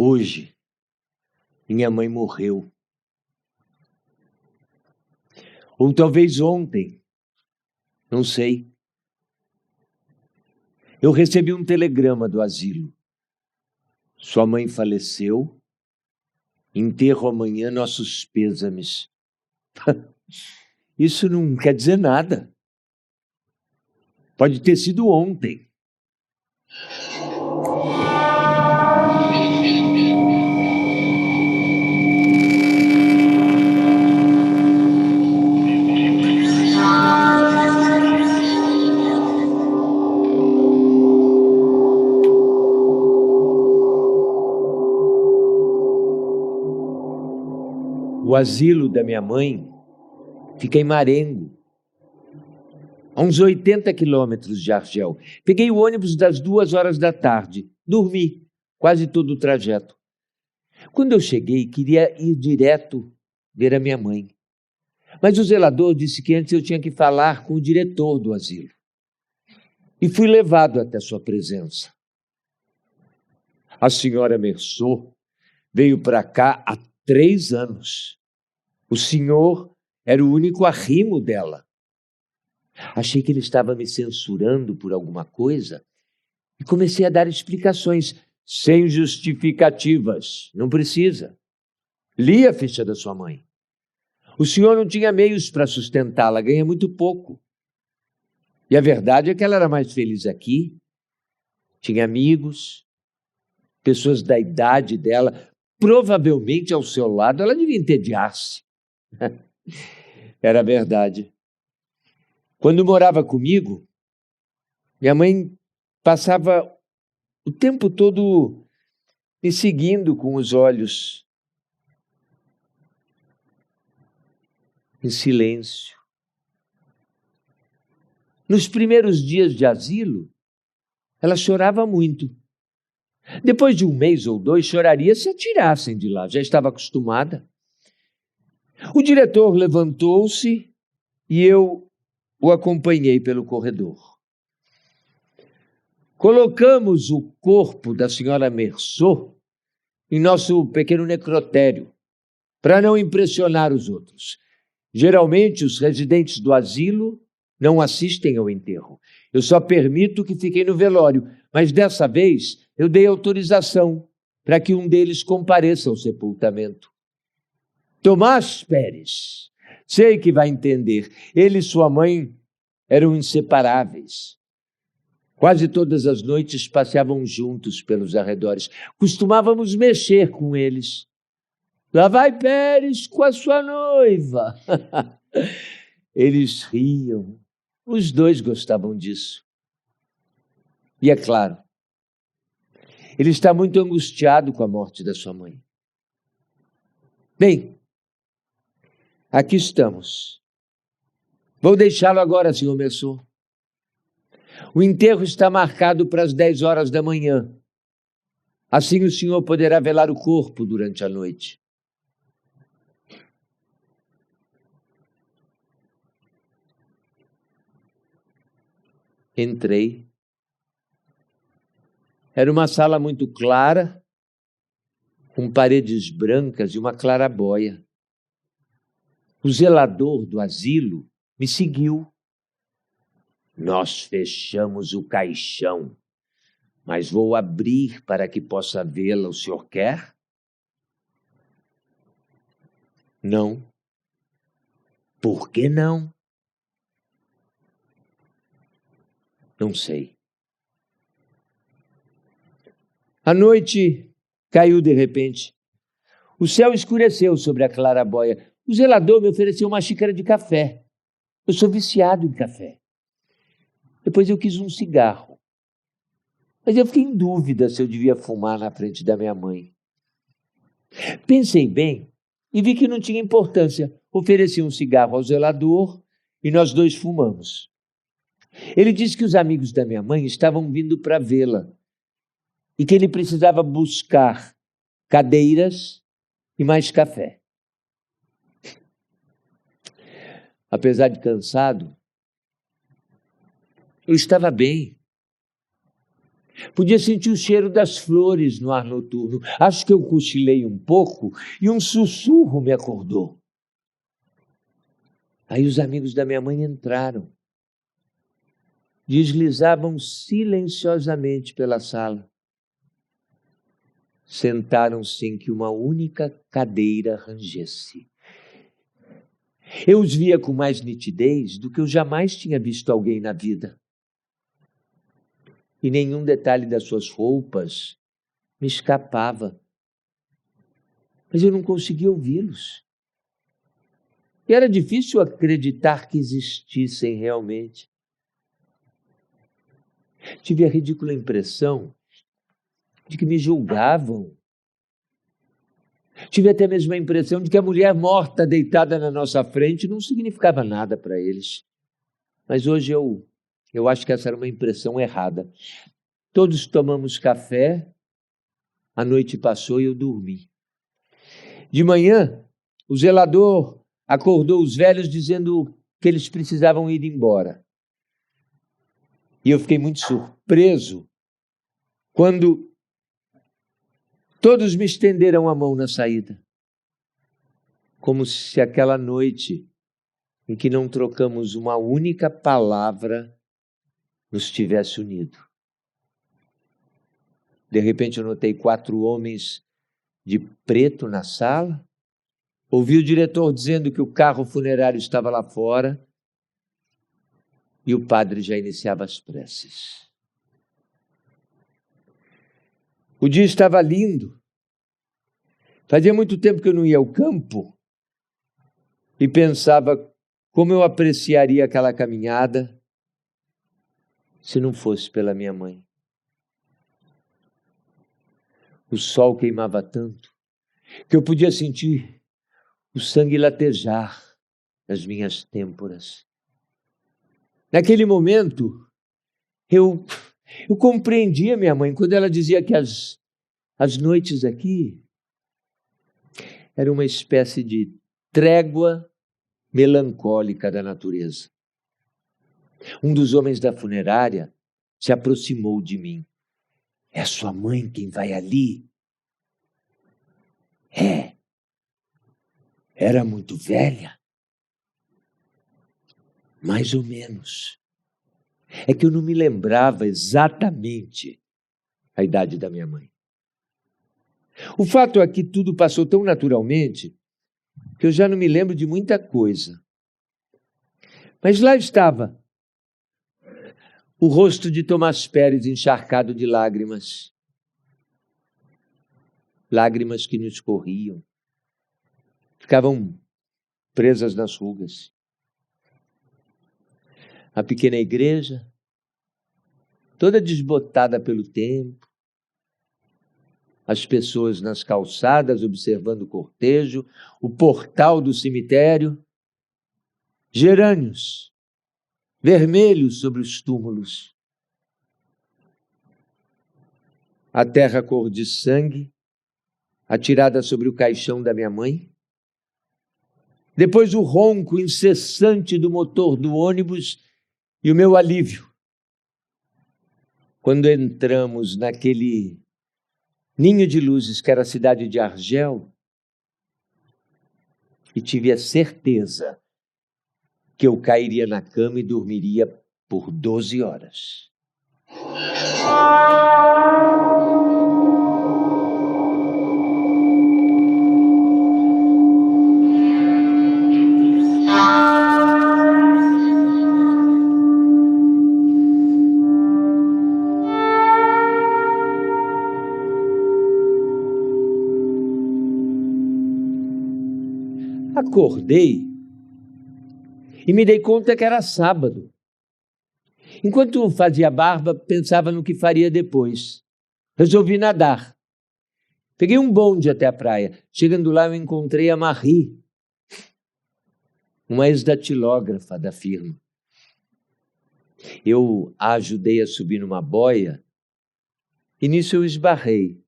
Hoje, minha mãe morreu. Ou talvez ontem, não sei. Eu recebi um telegrama do asilo. Sua mãe faleceu. Enterro amanhã, nossos pêsames. Isso não quer dizer nada. Pode ter sido ontem. O asilo da minha mãe fica em Marengo, a uns 80 quilômetros de Argel. Peguei o ônibus das 2 horas da tarde, dormi quase todo o trajeto. Quando eu cheguei, queria ir direto ver a minha mãe. Mas o zelador disse que antes eu tinha que falar com o diretor do asilo. E fui levado até sua presença. A senhora Mersot veio para cá há 3 anos. O senhor era o único arrimo dela. Achei que ele estava me censurando por alguma coisa e comecei a dar explicações sem justificativas. Não precisa. Li a ficha da sua mãe. O senhor não tinha meios para sustentá-la, ganha muito pouco. E a verdade é que ela era mais feliz aqui. Tinha amigos, pessoas da idade dela. Provavelmente ao seu lado ela devia entediar-se. Era verdade. Quando morava comigo, minha mãe passava o tempo todo me seguindo com os olhos, em silêncio. Nos primeiros dias de asilo, ela chorava muito. Depois de 1 mês ou 2, choraria se a tirassem de lá, já estava acostumada. O diretor levantou-se e eu o acompanhei pelo corredor. Colocamos o corpo da senhora Mersot em nosso pequeno necrotério, para não impressionar os outros. Geralmente, os residentes do asilo não assistem ao enterro. Eu só permito que fiquem no velório, mas dessa vez eu dei autorização para que um deles compareça ao sepultamento. Tomás Pérez, sei que vai entender. Ele e sua mãe eram inseparáveis. Quase todas as noites passeavam juntos pelos arredores. Costumávamos mexer com eles. Lá vai Pérez com a sua noiva. Eles riam. Os dois gostavam disso. E é claro, ele está muito angustiado com a morte da sua mãe. Bem, aqui estamos. Vou deixá-lo agora, senhor Mersot. O enterro está marcado para as 10 horas da manhã. Assim o senhor poderá velar o corpo durante a noite. Entrei. Era uma sala muito clara, com paredes brancas e uma claraboia. O zelador do asilo me seguiu. Nós fechamos o caixão, mas vou abrir para que possa vê-la. O senhor quer? Não. Por que não? Não sei. A noite caiu de repente. O céu escureceu sobre a claraboia. O zelador me ofereceu uma xícara de café. Eu sou viciado em café. Depois eu quis um cigarro. Mas eu fiquei em dúvida se eu devia fumar na frente da minha mãe. Pensei bem e vi que não tinha importância. Ofereci um cigarro ao zelador e nós dois fumamos. Ele disse que os amigos da minha mãe estavam vindo para vê-la e que ele precisava buscar cadeiras e mais café. Apesar de cansado, eu estava bem. Podia sentir o cheiro das flores no ar noturno. Acho que eu cochilei um pouco e um sussurro me acordou. Aí os amigos da minha mãe entraram. Deslizavam silenciosamente pela sala. Sentaram-se sem que uma única cadeira rangesse. Eu os via com mais nitidez do que eu jamais tinha visto alguém na vida. E nenhum detalhe das suas roupas me escapava. Mas eu não conseguia ouvi-los. E era difícil acreditar que existissem realmente. Tive a ridícula impressão de que me julgavam. Tive até mesmo a impressão de que a mulher morta deitada na nossa frente não significava nada para eles. Mas hoje eu acho que essa era uma impressão errada. Todos tomamos café, a noite passou e eu dormi. De manhã, o zelador acordou os velhos dizendo que eles precisavam ir embora. E eu fiquei muito surpreso quando todos me estenderam a mão na saída, como se aquela noite em que não trocamos uma única palavra nos tivesse unido. De repente eu notei 4 homens de preto na sala, ouvi o diretor dizendo que o carro funerário estava lá fora e o padre já iniciava as preces. O dia estava lindo. Fazia muito tempo que eu não ia ao campo e pensava como eu apreciaria aquela caminhada se não fosse pela minha mãe. O sol queimava tanto que eu podia sentir o sangue latejar nas minhas têmporas. Naquele momento, eu compreendia minha mãe quando ela dizia que as noites aqui eram uma espécie de trégua melancólica da natureza. Um dos homens da funerária se aproximou de mim. É a sua mãe quem vai ali? É. Era muito velha? Mais ou menos. É que eu não me lembrava exatamente a idade da minha mãe. O fato é que tudo passou tão naturalmente que eu já não me lembro de muita coisa. Mas lá estava o rosto de Tomás Pérez encharcado de lágrimas. Lágrimas que nos corriam. Ficavam presas nas rugas. A pequena igreja, toda desbotada pelo tempo. As pessoas nas calçadas observando o cortejo, o portal do cemitério. Gerânios vermelhos sobre os túmulos. A terra cor de sangue, atirada sobre o caixão da minha mãe. Depois o ronco incessante do motor do ônibus e o meu alívio. Quando entramos naquele ninho de luzes que era a cidade de Argel, e tive a certeza que eu cairia na cama e dormiria por 12 horas. Acordei e me dei conta que era sábado. Enquanto fazia barba, pensava no que faria depois. Resolvi nadar. Peguei um bonde até a praia. Chegando lá, eu encontrei a Marie, uma ex-datilógrafa da firma. Eu a ajudei a subir numa boia e nisso eu esbarrei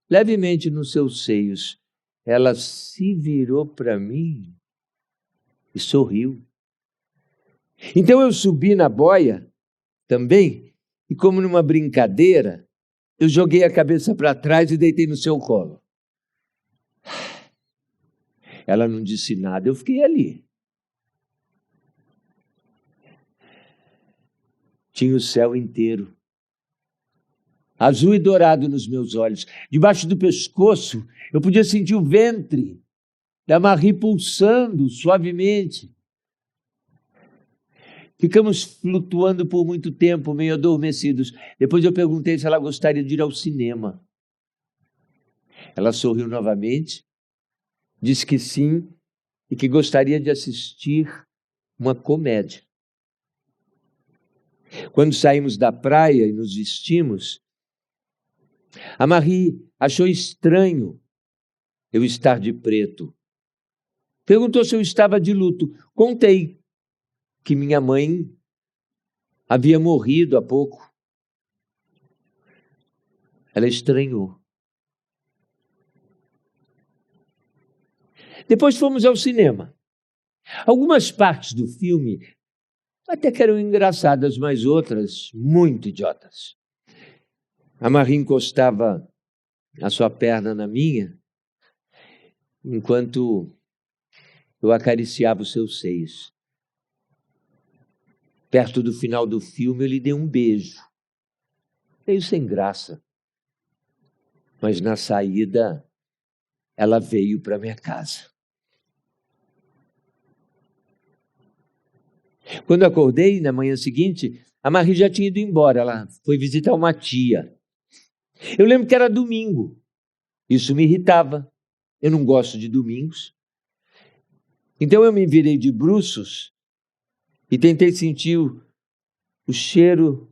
levemente nos seus seios. Ela se virou para mim e sorriu. Então eu subi na boia também e como numa brincadeira, eu joguei a cabeça para trás e deitei no seu colo. Ela não disse nada, eu fiquei ali. Tinha o céu inteiro, azul e dourado nos meus olhos. Debaixo do pescoço, eu podia sentir o ventre da Marie pulsando suavemente. Ficamos flutuando por muito tempo, meio adormecidos. Depois eu perguntei se ela gostaria de ir ao cinema. Ela sorriu novamente, disse que sim e que gostaria de assistir uma comédia. Quando saímos da praia e nos vestimos, a Marie achou estranho eu estar de preto. Perguntou se eu estava de luto. Contei que minha mãe havia morrido há pouco. Ela estranhou. Depois fomos ao cinema. Algumas partes do filme até que eram engraçadas, mas outras muito idiotas. A Marie encostava a sua perna na minha, enquanto eu acariciava os seus seios. Perto do final do filme, eu lhe dei um beijo. Meio sem graça. Mas na saída, ela veio para minha casa. Quando acordei, na manhã seguinte, a Marie já tinha ido embora. Ela foi visitar uma tia. Eu lembro que era domingo. Isso me irritava. Eu não gosto de domingos. Então eu me virei de bruços e tentei sentir o cheiro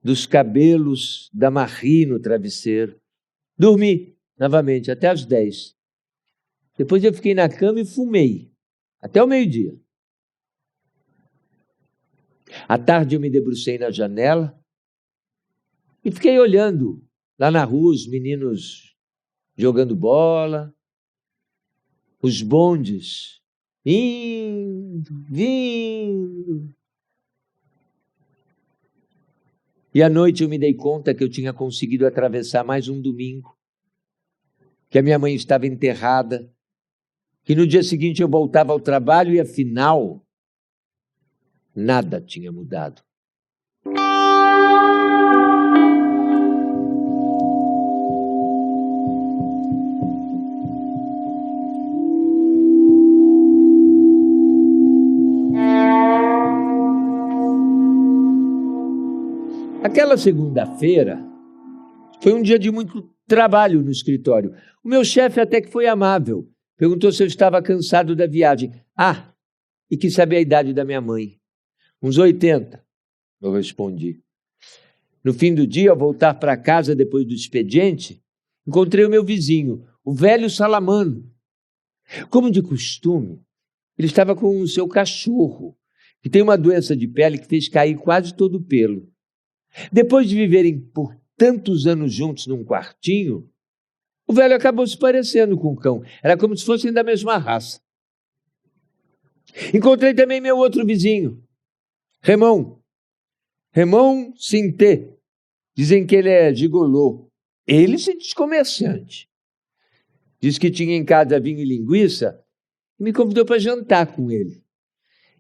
dos cabelos da Marie no travesseiro. Dormi novamente até às 10. Depois eu fiquei na cama e fumei até o meio-dia. À tarde eu me debrucei na janela e fiquei olhando lá na rua os meninos jogando bola, os bondes indo, vindo. E à noite eu me dei conta que eu tinha conseguido atravessar mais um domingo, que a minha mãe estava enterrada, que no dia seguinte eu voltava ao trabalho e afinal nada tinha mudado. Aquela segunda-feira foi um dia de muito trabalho no escritório. O meu chefe até que foi amável. Perguntou se eu estava cansado da viagem. E quis saber a idade da minha mãe. Uns 80, eu respondi. No fim do dia, ao voltar para casa depois do expediente, encontrei o meu vizinho, o velho Salamano. Como de costume, ele estava com o seu cachorro, que tem uma doença de pele que fez cair quase todo o pelo. Depois de viverem por tantos anos juntos num quartinho, o velho acabou se parecendo com o cão. Era como se fossem da mesma raça. Encontrei também meu outro vizinho, Raymond Sinté. Dizem que ele é gigolô. Ele se diz comerciante. Diz que tinha em casa vinho e linguiça e me convidou para jantar com ele.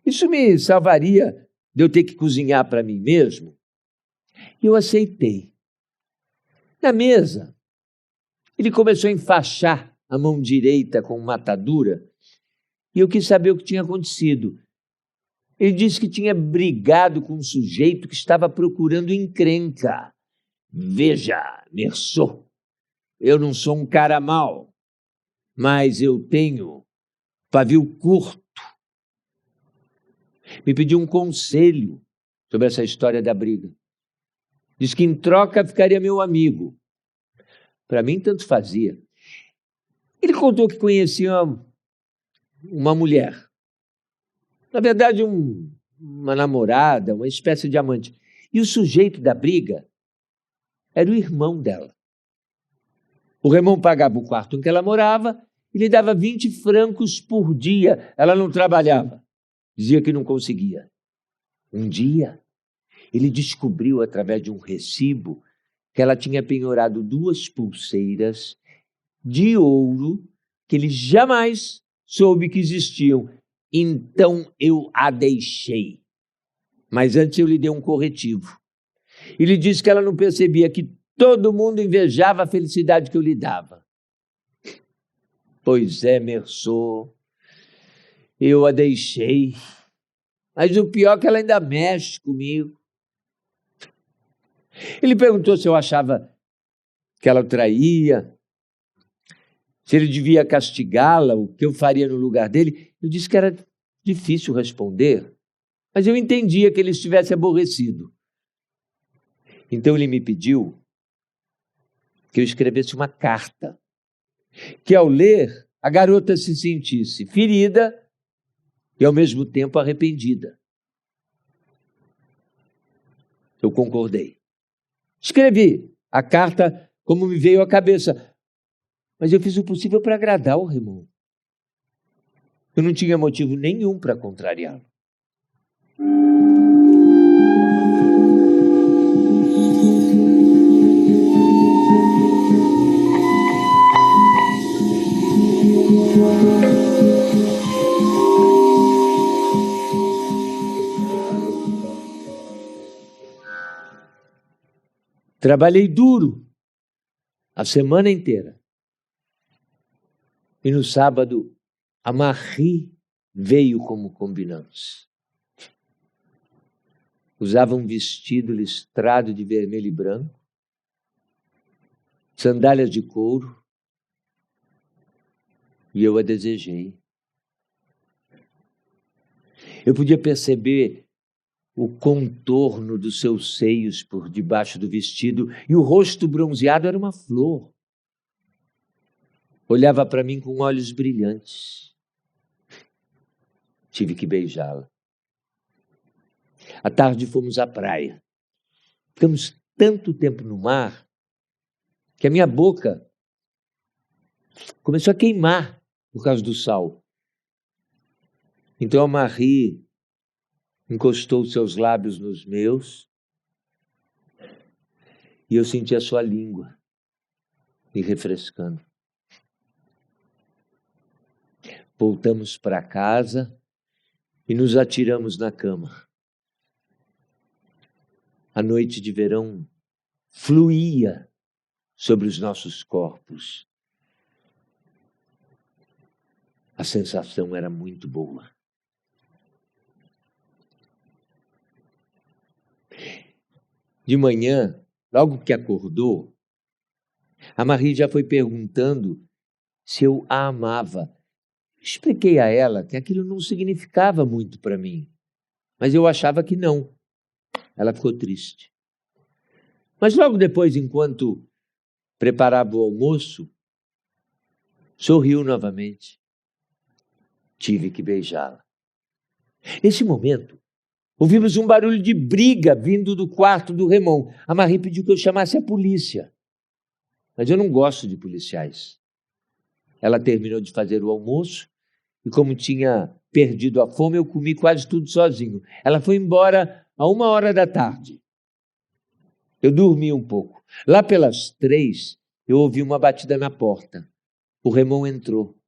Isso me salvaria de eu ter que cozinhar para mim mesmo. E eu aceitei. Na mesa, ele começou a enfaixar a mão direita com uma atadura e eu quis saber o que tinha acontecido. Ele disse que tinha brigado com um sujeito que estava procurando encrenca. Veja, Merceau, eu não sou um cara mau, mas eu tenho pavio curto. Me pediu um conselho sobre essa história da briga. Diz que em troca ficaria meu amigo. Para mim, tanto fazia. Ele contou que conhecia uma mulher. Na verdade, uma namorada, uma espécie de amante. E o sujeito da briga era o irmão dela. O Raymond pagava o quarto em que ela morava e lhe dava 20 francos por dia. Ela não trabalhava. Dizia que não conseguia. Um dia, Ele descobriu, através de um recibo, que ela tinha penhorado 2 pulseiras de ouro que ele jamais soube que existiam. Então eu a deixei. Mas antes eu lhe dei um corretivo. E lhe disse que ela não percebia que todo mundo invejava a felicidade que eu lhe dava. Pois é, Mersô, eu a deixei. Mas o pior é que ela ainda mexe comigo. Ele perguntou se eu achava que ela o traía, se ele devia castigá-la, o que eu faria no lugar dele. Eu disse que era difícil responder, mas eu entendia que ele estivesse aborrecido. Então ele me pediu que eu escrevesse uma carta, que ao ler a garota se sentisse ferida e ao mesmo tempo arrependida. Eu concordei. Escrevi a carta como me veio à cabeça, mas eu fiz o possível para agradar o Raymond. Eu não tinha motivo nenhum para contrariá-lo. Trabalhei duro a semana inteira. E no sábado, a Marie veio como combinamos. Usava um vestido listrado de vermelho e branco, sandálias de couro, e eu a desejei. Eu podia perceber o contorno dos seus seios por debaixo do vestido, e o rosto bronzeado era uma flor. Olhava para mim com olhos brilhantes. Tive que beijá-la. À tarde fomos à praia. Ficamos tanto tempo no mar que a minha boca começou a queimar por causa do sal. Então a Marie encostou seus lábios nos meus e eu senti a sua língua me refrescando. Voltamos para casa e nos atiramos na cama. A noite de verão fluía sobre os nossos corpos. A sensação era muito boa. De manhã, logo que acordou, a Marie já foi perguntando se eu a amava. Expliquei a ela que aquilo não significava muito para mim, mas eu achava que não. Ela ficou triste. Mas logo depois, enquanto preparava o almoço, sorriu novamente. Tive que beijá-la. Nesse momento, ouvimos um barulho de briga vindo do quarto do Raymond. A Marie pediu que eu chamasse a polícia. Mas eu não gosto de policiais. Ela terminou de fazer o almoço e, como tinha perdido a fome, eu comi quase tudo sozinho. Ela foi embora a 1h da tarde. Eu dormi um pouco. Lá pelas 3, eu ouvi uma batida na porta. O Raymond entrou.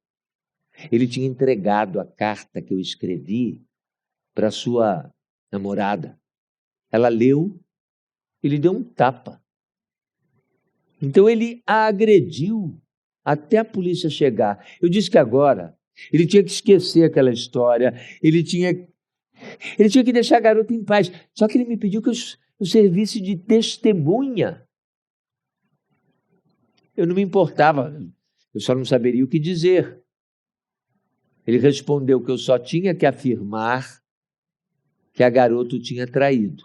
Ele tinha entregado a carta que eu escrevi para sua namorada. Ela leu e lhe deu um tapa. Então ele a agrediu até a polícia chegar. Eu disse que agora ele tinha que esquecer aquela história, ele tinha que deixar a garota em paz. Só que ele me pediu que eu servisse de testemunha. Eu não me importava, eu só não saberia o que dizer. Ele respondeu que eu só tinha que afirmar que a garota o tinha traído.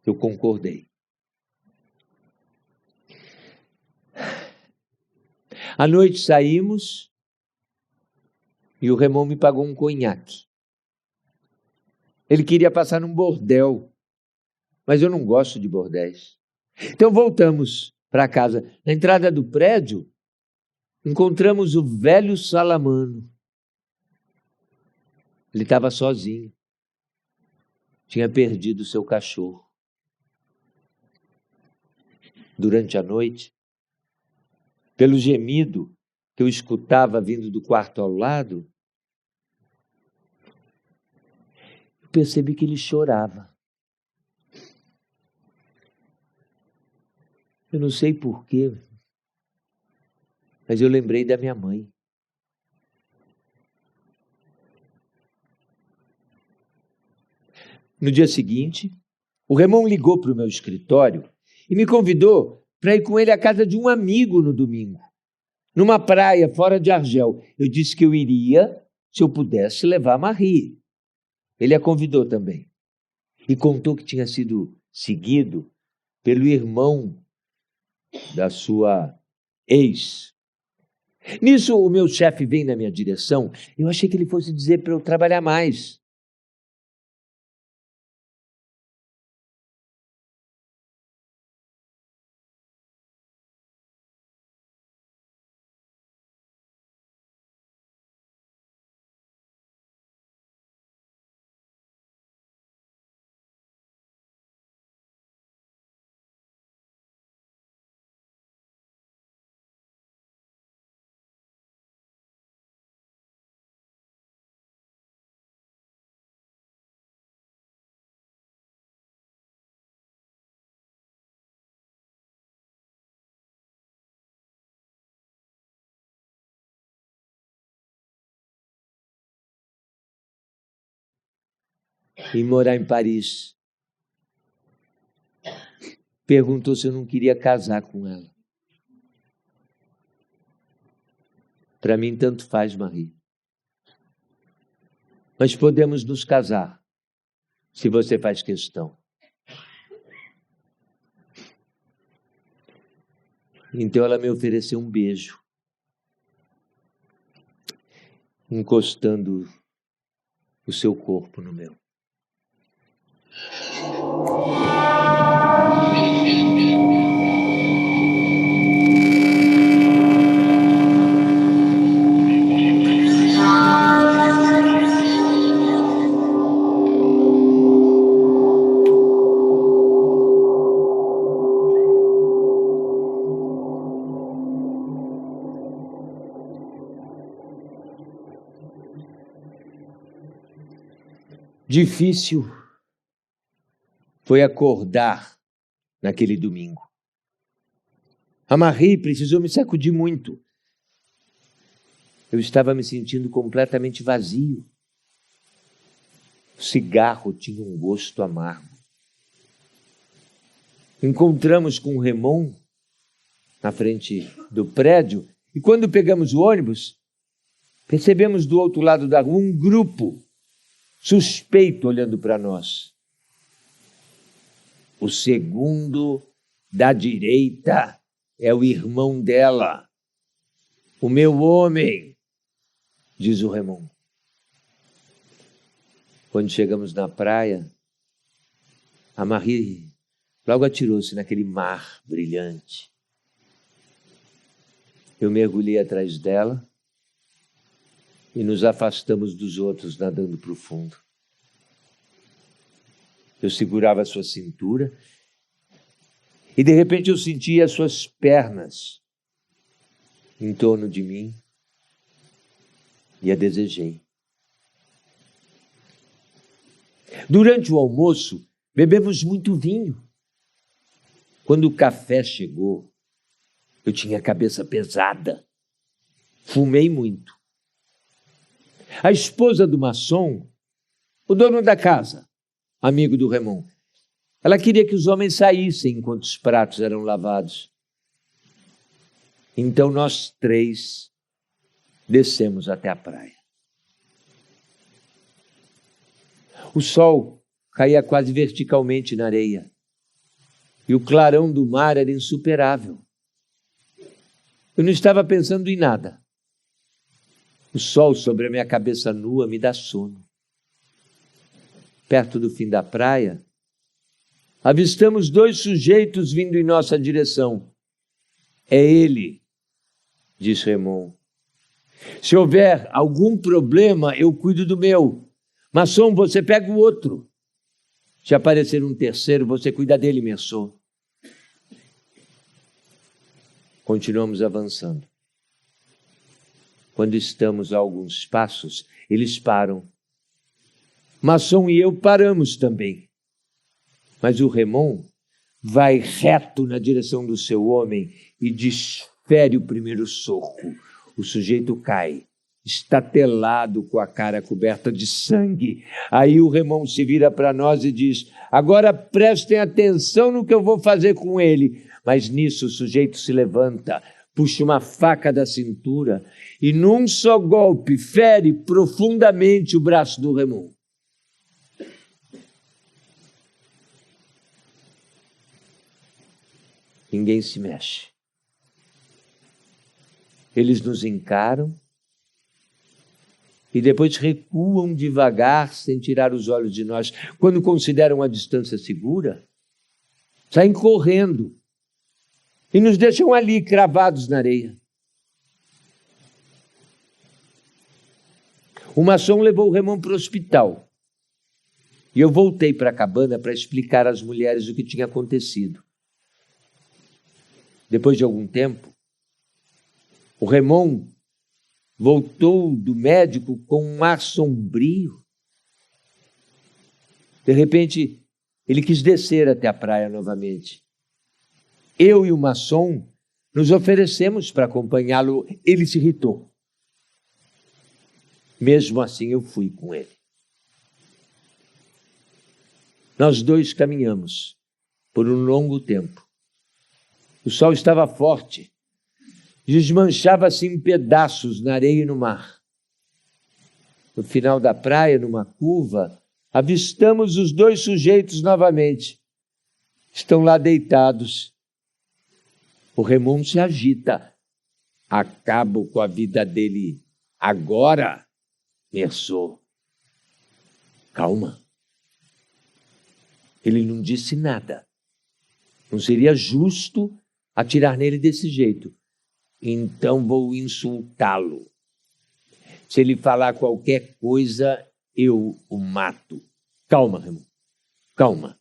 Eu concordei. À noite saímos e o Raymond me pagou um conhaque. Ele queria passar num bordel, mas eu não gosto de bordéis. Então voltamos para casa. Na entrada do prédio, encontramos o velho Salamano. Ele estava sozinho. tinha perdido seu cachorro. Durante a noite, pelo gemido que eu escutava vindo do quarto ao lado, eu percebi que ele chorava. Eu não sei porquê, mas eu lembrei da minha mãe. No dia seguinte, o Raymond ligou para o meu escritório e me convidou para ir com ele à casa de um amigo no domingo, numa praia fora de Argel. Eu disse que eu iria se eu pudesse levar a Marie. Ele a convidou também e contou que tinha sido seguido pelo irmão da sua ex. Nisso, o meu chefe vem na minha direção. Eu achei que ele fosse dizer para eu trabalhar mais. Em morar em Paris. Perguntou se eu não queria casar com ela. Para mim, tanto faz, Marie. Mas podemos nos casar, se você faz questão. Então ela me ofereceu um beijo, encostando o seu corpo no meu. Difícil foi acordar naquele domingo. A Marie precisou me sacudir muito. Eu estava me sentindo completamente vazio. O cigarro tinha um gosto amargo. Encontramos com o Raymond na frente do prédio e quando pegamos o ônibus, percebemos do outro lado da rua um grupo suspeito olhando para nós. O segundo da direita é o irmão dela, o meu homem, diz o Raymond. Quando chegamos na praia, a Marie logo atirou-se naquele mar brilhante. Eu mergulhei atrás dela e nos afastamos dos outros nadando para o fundo. Eu segurava a sua cintura e de repente eu sentia as suas pernas em torno de mim e a desejei. Durante o almoço, bebemos muito vinho. Quando o café chegou, eu tinha a cabeça pesada. Fumei muito. A esposa do maçom, o dono da casa, amigo do Raymond, ela queria que os homens saíssem enquanto os pratos eram lavados. Então nós três descemos até a praia. O sol caía quase verticalmente na areia e o clarão do mar era insuperável. Eu não estava pensando em nada. O sol sobre a minha cabeça nua me dá sono. Perto do fim da praia, avistamos dois sujeitos vindo em nossa direção. É ele, disse Raymond. Se houver algum problema, eu cuido do meu. Maçom, você pega o outro. Se aparecer um terceiro, você cuida dele, Merceau. Continuamos avançando. Quando estamos a alguns passos, eles param. Masson e eu paramos também. Mas o Raymond vai reto na direção do seu homem e desfere o primeiro soco. O sujeito cai, estatelado, com a cara coberta de sangue. Aí o Raymond se vira para nós e diz: agora prestem atenção no que eu vou fazer com ele. Mas nisso o sujeito se levanta, puxa uma faca da cintura e num só golpe fere profundamente o braço do Raymond. Ninguém se mexe. Eles nos encaram e depois recuam devagar, sem tirar os olhos de nós. Quando consideram a distância segura, saem correndo e nos deixam ali, cravados na areia. O Masson levou o Raymond para o hospital. E eu voltei para a cabana para explicar às mulheres o que tinha acontecido. Depois de algum tempo, o Raymond voltou do médico com um ar sombrio. De repente, ele quis descer até a praia novamente. Eu e o Masson nos oferecemos para acompanhá-lo. Ele se irritou. Mesmo assim, eu fui com ele. Nós dois caminhamos por um longo tempo. O sol estava forte. Desmanchava-se em pedaços na areia e no mar. No final da praia, numa curva, avistamos os dois sujeitos novamente. Estão lá deitados. O Raymond se agita. Acabo com a vida dele agora, Merceau. Calma. Ele não disse nada. Não seria justo atirar nele desse jeito. Então vou insultá-lo. Se ele falar qualquer coisa, eu o mato. Calma, Raymond. Calma.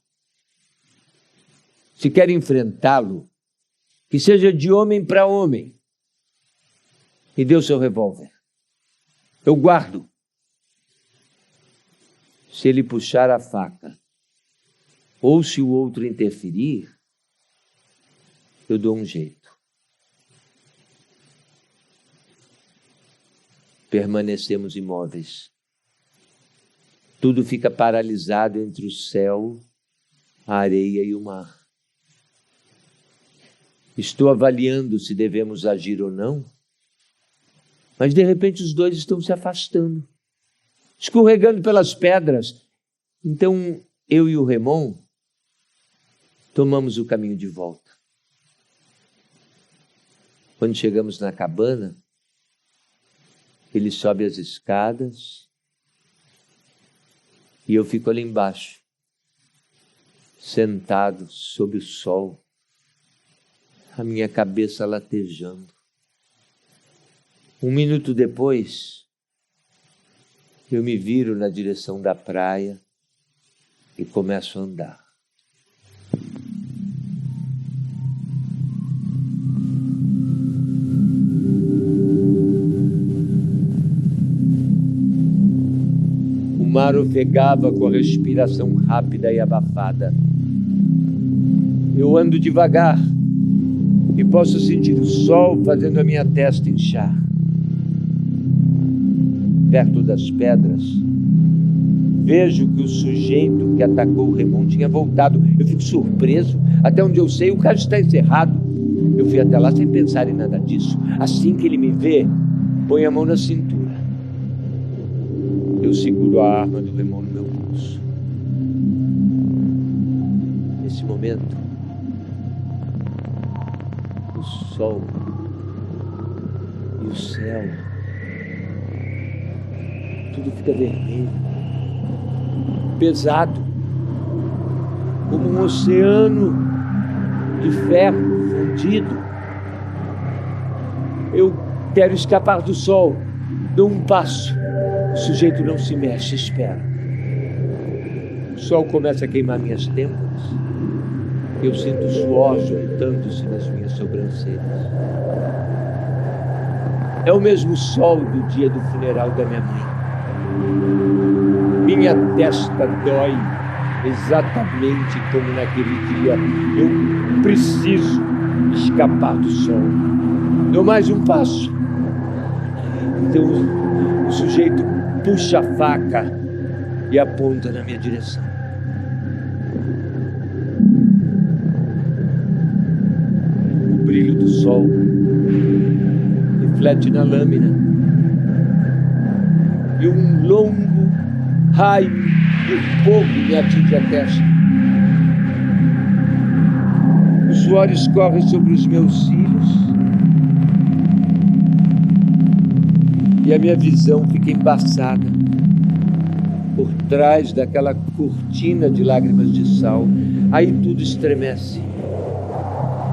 Se quer enfrentá-lo, que seja de homem para homem. Me dê o seu revólver. Eu guardo. Se ele puxar a faca, ou se o outro interferir, eu dou um jeito. Permanecemos imóveis. Tudo fica paralisado entre o céu, a areia e o mar. Estou avaliando se devemos agir ou não, mas de repente os dois estão se afastando, escorregando pelas pedras. Então eu e o Raymond tomamos o caminho de volta. Quando chegamos na cabana, ele sobe as escadas e eu fico ali embaixo, sentado sob o sol, a minha cabeça latejando. 1 minuto depois, eu me viro na direção da praia e começo a andar. O mar ofegava com a respiração rápida e abafada. Eu ando devagar e posso sentir o sol fazendo a minha testa inchar. Perto das pedras, vejo que o sujeito que atacou o Raymond tinha voltado. Eu fico surpreso. Até onde eu sei, o caso está encerrado. Eu fui até lá sem pensar em nada disso. Assim que ele me vê, põe a mão na cintura. Eu seguro a arma do Raymond no meu pulso. Nesse momento, o sol e o céu, tudo fica vermelho, pesado, como um oceano de ferro fundido. Eu quero escapar do sol, dou um passo. O sujeito não se mexe, espera. O sol começa a queimar minhas têmporas. Eu sinto o suor juntando-se nas minhas sobrancelhas. É o mesmo sol do dia do funeral da minha mãe. Minha testa dói exatamente como naquele dia. Eu preciso escapar do sol. Dou mais um passo. Então o sujeito puxa a faca e aponta na minha direção. O brilho do sol reflete na lâmina e um longo raio de fogo me atinge a testa. O suor escorre sobre os meus cílios e a minha visão fica embaçada por trás daquela cortina de lágrimas de sal. Aí tudo estremece.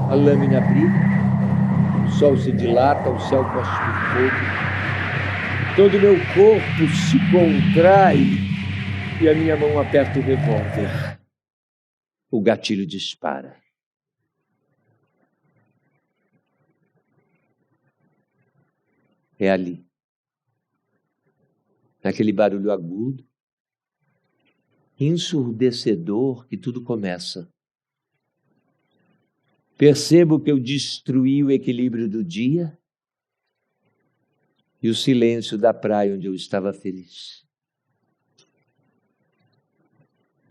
A lâmina brilha, o sol se dilata, o céu cospe fogo. Todo o meu corpo se contrai e a minha mão aperta o revólver. O gatilho dispara. É ali, naquele barulho agudo, ensurdecedor, que tudo começa. Percebo que eu destruí o equilíbrio do dia e o silêncio da praia onde eu estava feliz.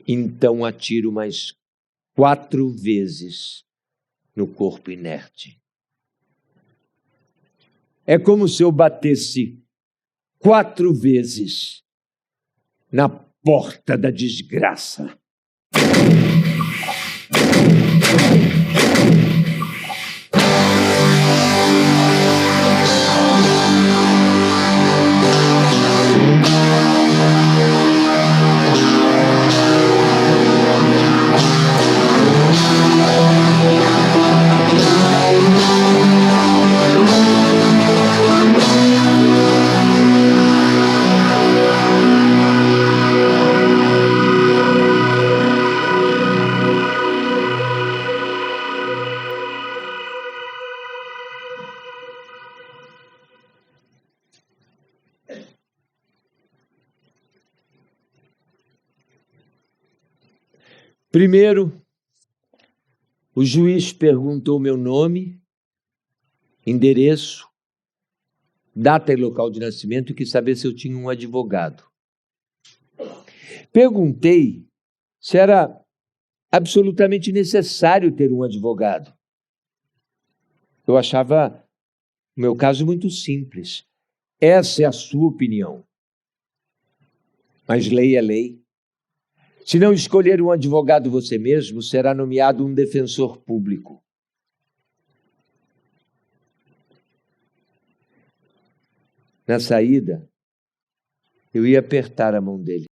Então atiro mais 4 vezes no corpo inerte. É como se eu batesse 4 vezes na porta da desgraça. Primeiro, o juiz perguntou meu nome, endereço, data e local de nascimento e quis saber se eu tinha um advogado. Perguntei se era absolutamente necessário ter um advogado. Eu achava o meu caso muito simples. Essa é a sua opinião. Mas lei é lei. Se não escolher um advogado você mesmo, será nomeado um defensor público. Na saída, eu ia apertar a mão dele.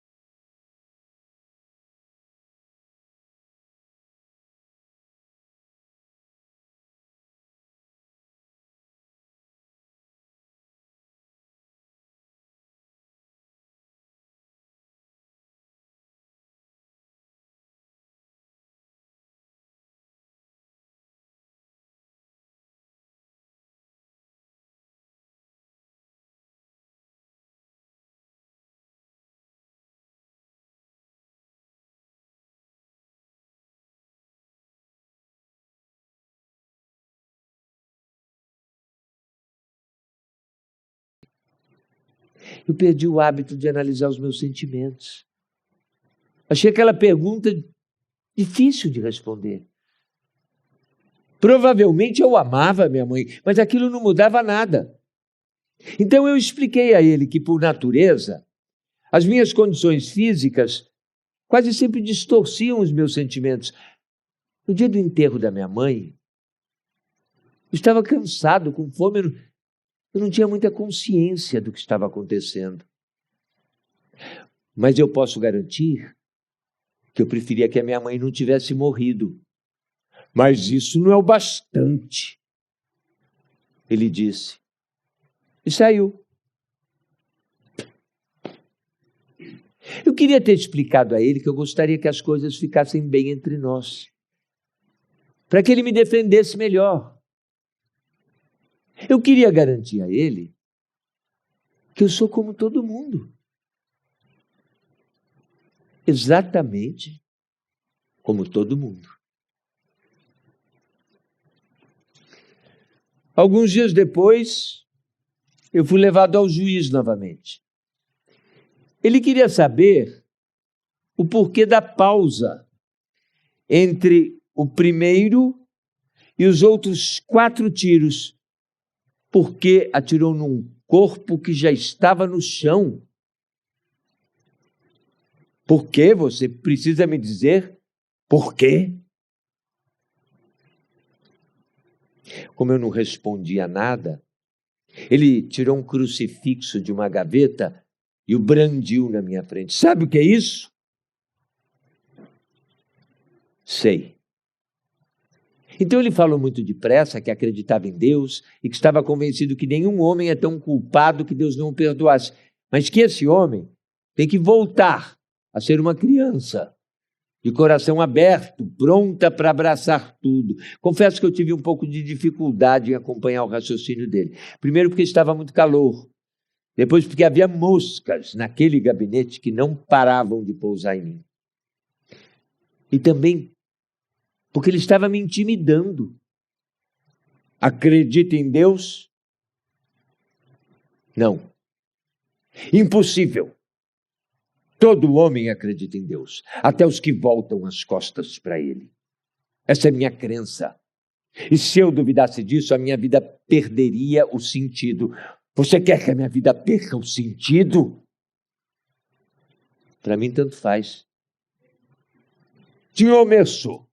Eu perdi o hábito de analisar os meus sentimentos. Achei aquela pergunta difícil de responder. Provavelmente eu amava minha mãe, mas aquilo não mudava nada. Então eu expliquei a ele que, por natureza, as minhas condições físicas quase sempre distorciam os meus sentimentos. No dia do enterro da minha mãe, eu estava cansado, com fome, eu não tinha muita consciência do que estava acontecendo. Mas eu posso garantir que eu preferia que a minha mãe não tivesse morrido. Mas isso não é o bastante, ele disse. E saiu. Eu queria ter explicado a ele que eu gostaria que as coisas ficassem bem entre nós, para que ele me defendesse melhor. Eu queria garantir a ele que eu sou como todo mundo. Exatamente como todo mundo. Alguns dias depois, eu fui levado ao juiz novamente. Ele queria saber o porquê da pausa entre o primeiro e os outros 4 tiros. Porque atirou num corpo que já estava no chão. Por quê? Você precisa me dizer por quê? Como eu não respondia nada, ele tirou um crucifixo de uma gaveta e o brandiu na minha frente. Sabe o que é isso? Sei. Então ele falou muito depressa que acreditava em Deus e que estava convencido que nenhum homem é tão culpado que Deus não o perdoasse, mas que esse homem tem que voltar a ser uma criança, de coração aberto, pronta para abraçar tudo. Confesso que eu tive um pouco de dificuldade em acompanhar o raciocínio dele. Primeiro porque estava muito calor, depois porque havia moscas naquele gabinete que não paravam de pousar em mim. E também porque ele estava me intimidando. Acredita em Deus? Não. Impossível. Todo homem acredita em Deus, até os que voltam as costas para Ele. Essa é minha crença. E se eu duvidasse disso, a minha vida perderia o sentido. Você quer que a minha vida perca o sentido? Para mim, tanto faz. Senhor Merço,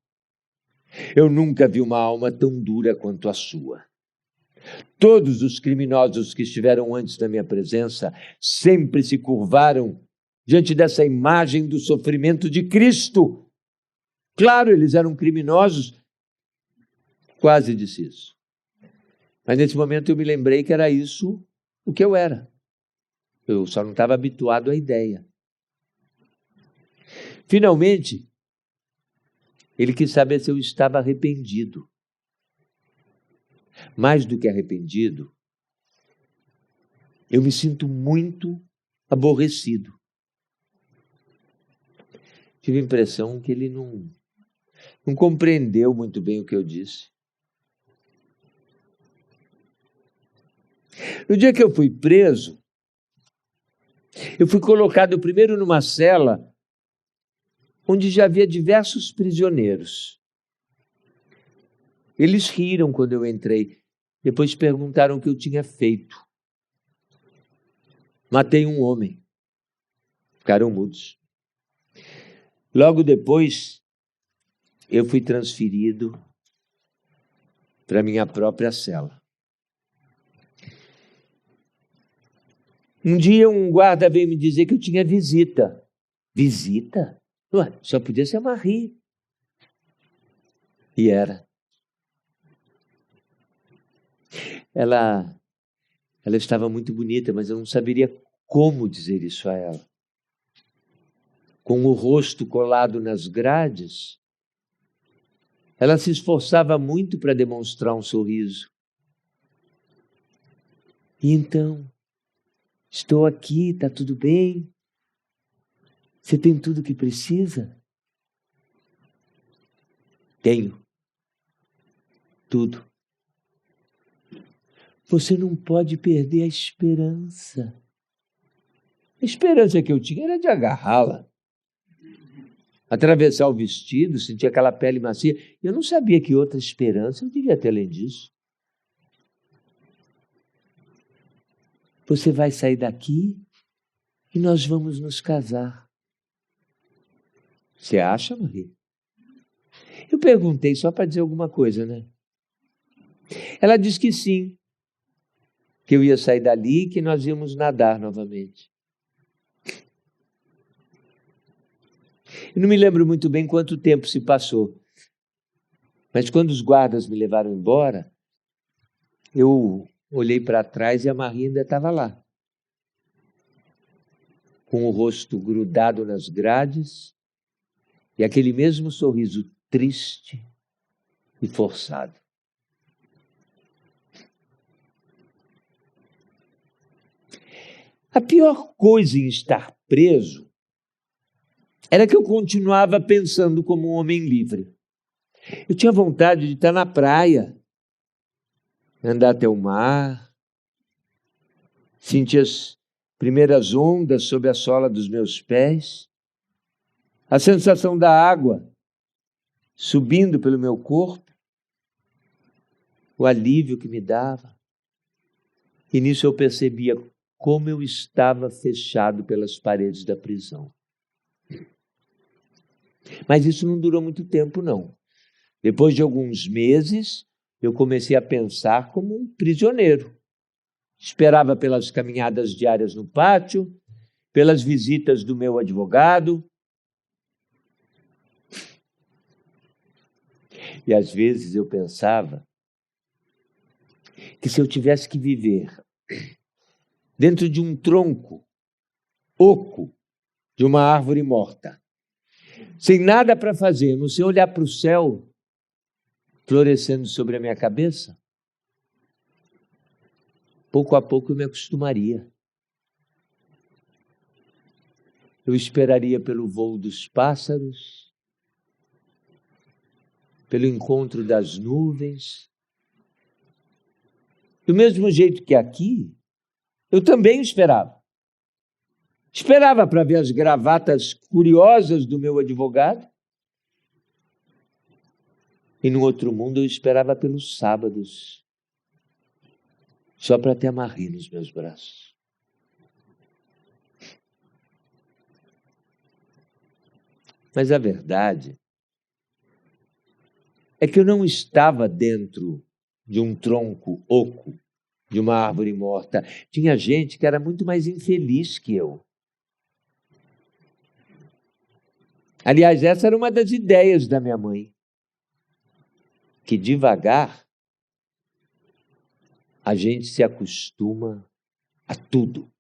eu nunca vi uma alma tão dura quanto a sua. Todos os criminosos que estiveram antes da minha presença sempre se curvaram diante dessa imagem do sofrimento de Cristo. Claro, eles eram criminosos. Quase disse isso. Mas nesse momento eu me lembrei que era isso o que eu era. Eu só não estava habituado à ideia. Finalmente, ele quis saber se eu estava arrependido. Mais do que arrependido, eu me sinto muito aborrecido. Tive a impressão que ele não compreendeu muito bem o que eu disse. No dia que eu fui preso, eu fui colocado primeiro numa cela onde já havia diversos prisioneiros. Eles riram quando eu entrei, depois perguntaram o que eu tinha feito. Matei um homem. Ficaram mudos. Logo depois, eu fui transferido para minha própria cela. Um dia um guarda veio me dizer que eu tinha visita. Visita? Ué, só podia ser a Marie. E era. Ela estava muito bonita, mas eu não saberia como dizer isso a ela. Com o rosto colado nas grades, ela se esforçava muito para demonstrar um sorriso. E então, estou aqui, está tudo bem? Você tem tudo o que precisa? Tenho. Tudo. Você não pode perder a esperança. A esperança que eu tinha era de agarrá-la. Atravessar o vestido, sentir aquela pele macia. Eu não sabia que outra esperança eu devia ter além disso. Você vai sair daqui e nós vamos nos casar. Você acha, Marie? Eu perguntei só para dizer alguma coisa, né? Ela disse que sim, que eu ia sair dali e que nós íamos nadar novamente. Eu não me lembro muito bem quanto tempo se passou, mas quando os guardas me levaram embora, eu olhei para trás e a Marie ainda estava lá. com o rosto grudado nas grades e aquele mesmo sorriso triste e forçado. A pior coisa em estar preso era que eu continuava pensando como um homem livre. Eu tinha vontade de estar na praia, andar até o mar, sentir as primeiras ondas sob a sola dos meus pés, a sensação da água subindo pelo meu corpo, o alívio que me dava. E nisso eu percebia como eu estava fechado pelas paredes da prisão. Mas isso não durou muito tempo, não. Depois de alguns meses, eu comecei a pensar como um prisioneiro. Esperava pelas caminhadas diárias no pátio, pelas visitas do meu advogado. E às vezes eu pensava que se eu tivesse que viver dentro de um tronco oco de uma árvore morta, sem nada para fazer, não sei olhar para o céu florescendo sobre a minha cabeça, pouco a pouco eu me acostumaria. Eu esperaria pelo voo dos pássaros, pelo encontro das nuvens. Do mesmo jeito que aqui, eu também esperava. Esperava para ver as gravatas curiosas do meu advogado. E no outro mundo eu esperava pelos sábados, só para ter a Marie nos meus braços. Mas a verdade é que eu não estava dentro de um tronco oco, de uma árvore morta. Tinha gente que era muito mais infeliz que eu. Aliás, essa era uma das ideias da minha mãe, que devagar a gente se acostuma a tudo.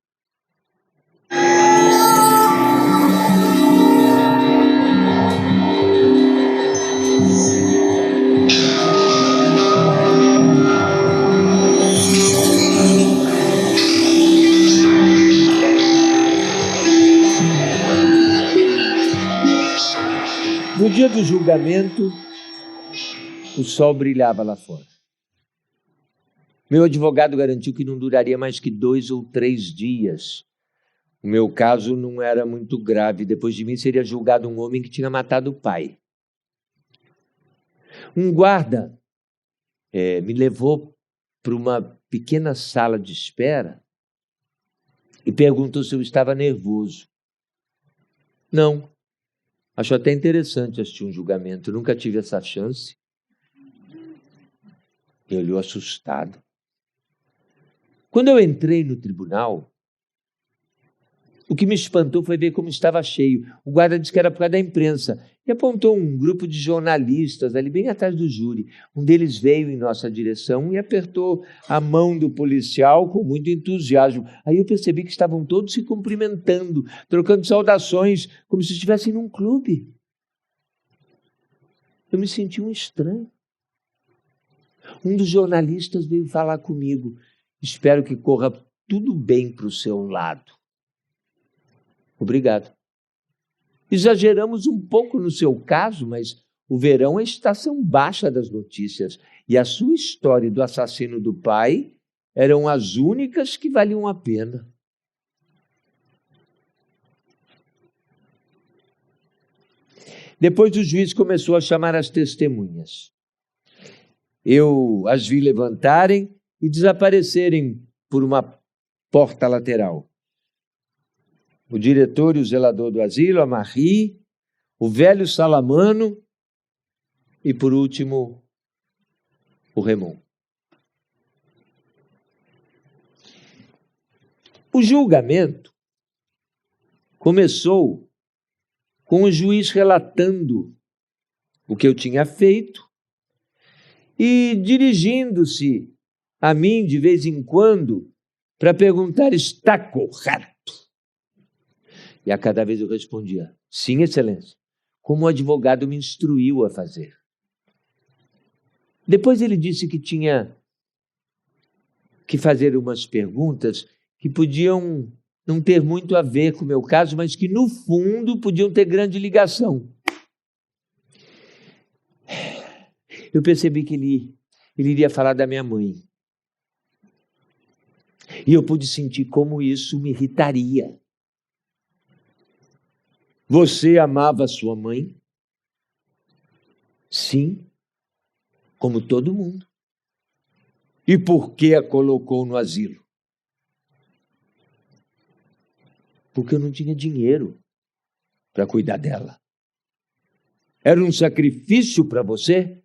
No dia do julgamento, o sol brilhava lá fora. Meu advogado garantiu que não duraria mais que 2 ou 3 dias. O meu caso não era muito grave. Depois de mim seria julgado um homem que tinha matado o pai. Um guarda me levou para uma pequena sala de espera e perguntou se eu estava nervoso. Não. Acho até interessante assistir um julgamento. Nunca tive essa chance. Ele olhou assustado. Quando eu entrei no tribunal, o que me espantou foi ver como estava cheio. O guarda disse que era por causa da imprensa e apontou um grupo de jornalistas ali bem atrás do júri. Um deles veio em nossa direção e apertou a mão do policial com muito entusiasmo. Aí eu percebi que estavam todos se cumprimentando, trocando saudações, como se estivessem num clube. Eu me senti um estranho. Um dos jornalistas veio falar comigo. Espero que corra tudo bem para o seu lado. Obrigado. Exageramos um pouco no seu caso, mas o verão é a estação baixa das notícias. E a sua história do assassino do pai eram as únicas que valiam a pena. Depois o juiz começou a chamar as testemunhas. Eu as vi levantarem e desaparecerem por uma porta lateral. O diretor e o zelador do asilo, a Marie, o velho Salamano e, por último, o Raymond. O julgamento começou com o juiz relatando o que eu tinha feito e dirigindo-se a mim de vez em quando para perguntar: está correto? E a cada vez eu respondia: sim, excelência, como o advogado me instruiu a fazer. Depois ele disse que tinha que fazer umas perguntas que podiam não ter muito a ver com o meu caso, mas que no fundo podiam ter grande ligação. Eu percebi que ele iria falar da minha mãe. E eu pude sentir como isso me irritaria. Você amava sua mãe? Sim, como todo mundo. E por que a colocou no asilo? Porque eu não tinha dinheiro para cuidar dela. Era um sacrifício para você?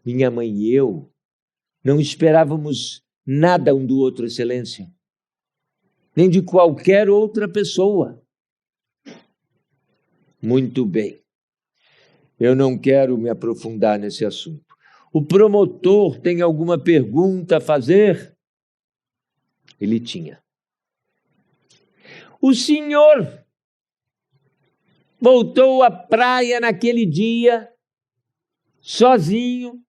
Minha mãe e eu não esperávamos nada um do outro, excelência, nem de qualquer outra pessoa. Muito bem. Eu não quero me aprofundar nesse assunto. O promotor tem alguma pergunta a fazer? Ele tinha. O senhor voltou à praia naquele dia, sozinho,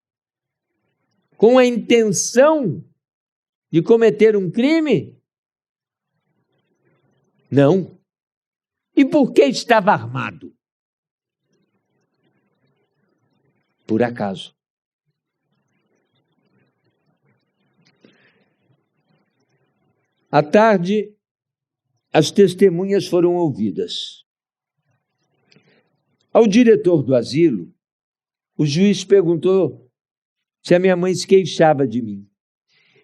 com a intenção de cometer um crime? Não. E por que estava armado? Por acaso. À tarde, as testemunhas foram ouvidas. Ao diretor do asilo, o juiz perguntou se a minha mãe se queixava de mim.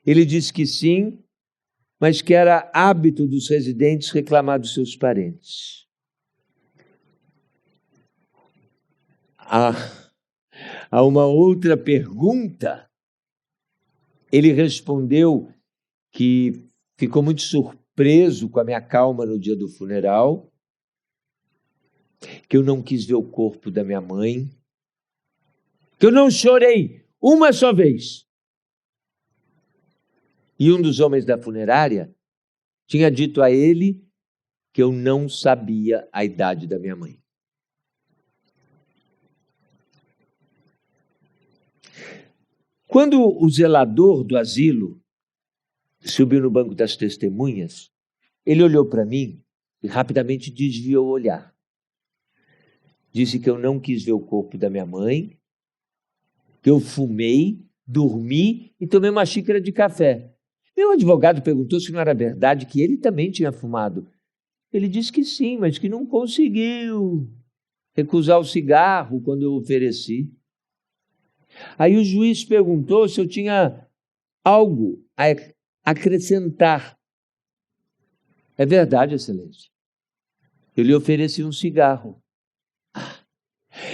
Ele disse que sim, mas que era hábito dos residentes reclamar dos seus parentes. A uma outra pergunta, ele respondeu que ficou muito surpreso com a minha calma no dia do funeral, que eu não quis ver o corpo da minha mãe, que eu não chorei uma só vez. E um dos homens da funerária tinha dito a ele que eu não sabia a idade da minha mãe. Quando o zelador do asilo subiu no banco das testemunhas, ele olhou para mim e rapidamente desviou o olhar. Disse que eu não quis ver o corpo da minha mãe, que eu fumei, dormi e tomei uma xícara de café. Meu advogado perguntou se não era verdade que ele também tinha fumado. Ele disse que sim, mas que não conseguiu recusar o cigarro quando eu ofereci. Aí o juiz perguntou se eu tinha algo a acrescentar. É verdade, excelência. Eu lhe ofereci um cigarro.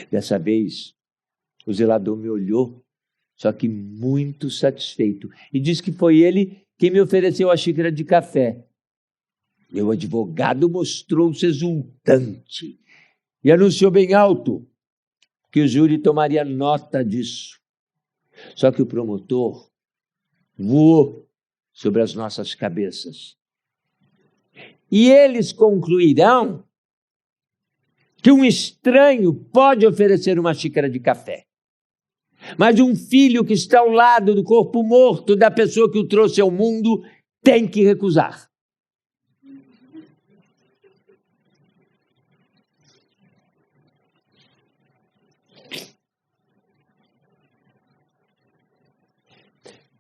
Dessa vez, o zelador me olhou, só que muito satisfeito, e disse que foi ele quem me ofereceu a xícara de café. Meu advogado mostrou-se exultante e anunciou bem alto que o júri tomaria nota disso. Só que o promotor voou sobre as nossas cabeças. E eles concluirão que um estranho pode oferecer uma xícara de café, mas um filho que está ao lado do corpo morto da pessoa que o trouxe ao mundo tem que recusar.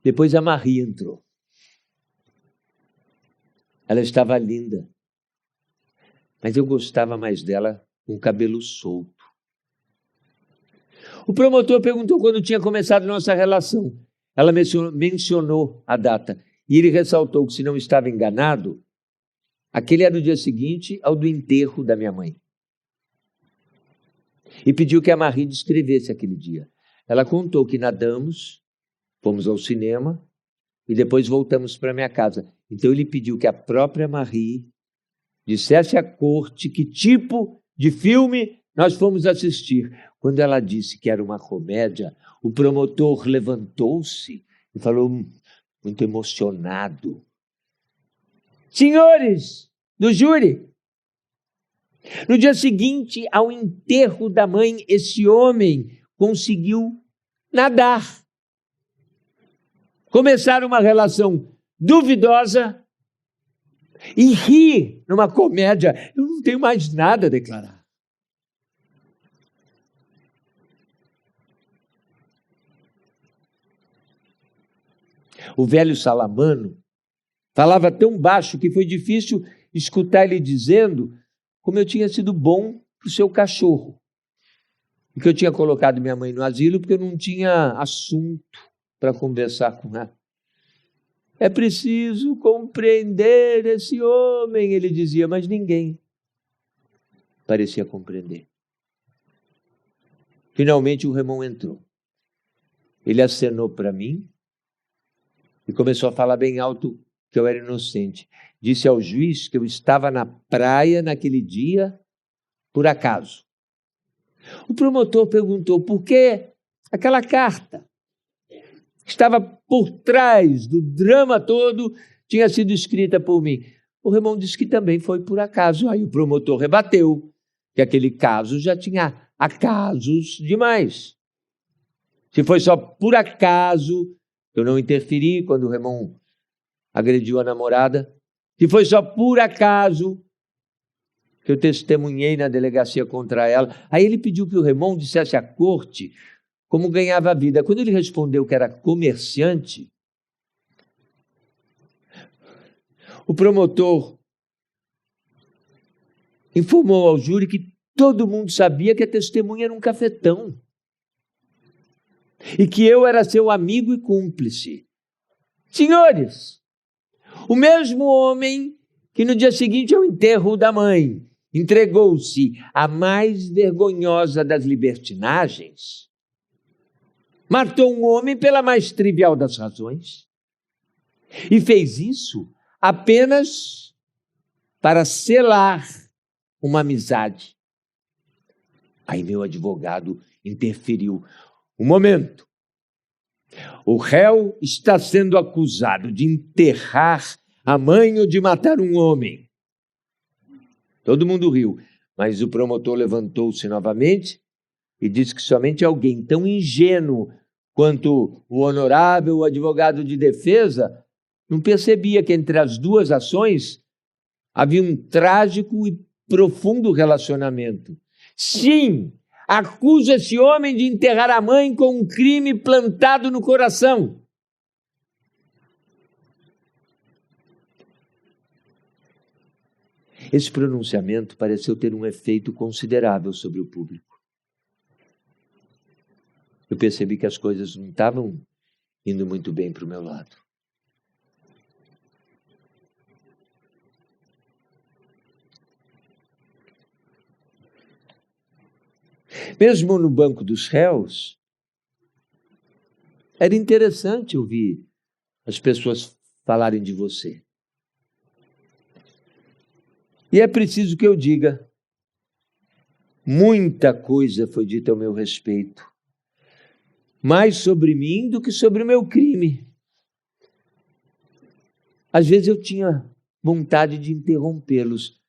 Depois a Marie entrou. Ela estava linda, mas eu gostava mais dela com o cabelo solto. O promotor perguntou quando tinha começado nossa relação. Ela mencionou a data e ele ressaltou que, se não estava enganado, aquele era o dia seguinte ao do enterro da minha mãe. E pediu que a Marie descrevesse aquele dia. Ela contou que nadamos, fomos ao cinema e depois voltamos para minha casa. Então ele pediu que a própria Marie dissesse à corte que tipo de filme nós fomos assistir. Quando ela disse que era uma comédia, o promotor levantou-se e falou muito emocionado: senhores do júri, No dia seguinte, ao enterro da mãe, esse homem conseguiu nadar. Começaram uma relação duvidosa e rir numa comédia. Eu não tenho mais nada a declarar. O velho Salamano falava tão baixo que foi difícil escutar ele dizendo como eu tinha sido bom para o seu cachorro. E que eu tinha colocado minha mãe no asilo porque eu não tinha assunto para conversar com ela. É preciso compreender esse homem, ele dizia, mas ninguém parecia compreender. Finalmente o Ramon entrou. Ele acenou para mim e começou a falar bem alto que eu era inocente. Disse ao juiz que eu estava na praia naquele dia, por acaso. O promotor perguntou por que aquela carta que estava por trás do drama todo tinha sido escrita por mim. O Ramon disse que também foi por acaso. Aí o promotor rebateu que aquele caso já tinha acasos demais. Se foi só por acaso, eu não interferi quando o Ramon agrediu a namorada. Se foi só por acaso que eu testemunhei na delegacia contra ela. Aí ele pediu que o Ramon dissesse à corte como ganhava a vida. Quando ele respondeu que era comerciante, o promotor informou ao júri que todo mundo sabia que a testemunha era um cafetão e que eu era seu amigo e cúmplice. Senhores, o mesmo homem que no dia seguinte ao enterro da mãe entregou-se à mais vergonhosa das libertinagens, matou um homem pela mais trivial das razões e fez isso apenas para selar uma amizade. Aí meu advogado interferiu. Um momento. O réu está sendo acusado de enterrar a mãe ou de matar um homem. Todo mundo riu, mas o promotor levantou-se novamente e disse que somente alguém tão ingênuo quanto o honorável advogado de defesa não percebia que entre as duas ações havia um trágico e profundo relacionamento. Sim, acusa esse homem de enterrar a mãe com um crime plantado no coração. Esse pronunciamento pareceu ter um efeito considerável sobre o público. Eu percebi que as coisas não estavam indo muito bem para o meu lado. Mesmo no banco dos réus, era interessante ouvir as pessoas falarem de você. E é preciso que eu diga, muita coisa foi dita ao meu respeito, mais sobre mim do que sobre o meu crime. Às vezes eu tinha vontade de interrompê-los.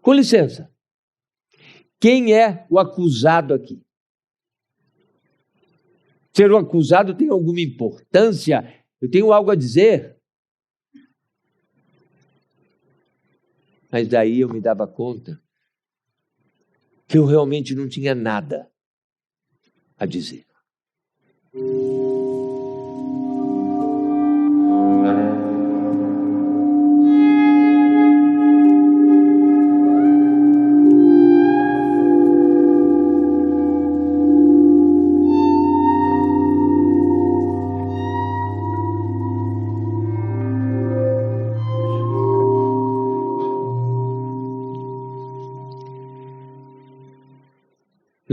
Com licença, quem é o acusado aqui? Ser o acusado tem alguma importância? Eu tenho algo a dizer? Mas daí eu me dava conta que eu realmente não tinha nada a dizer.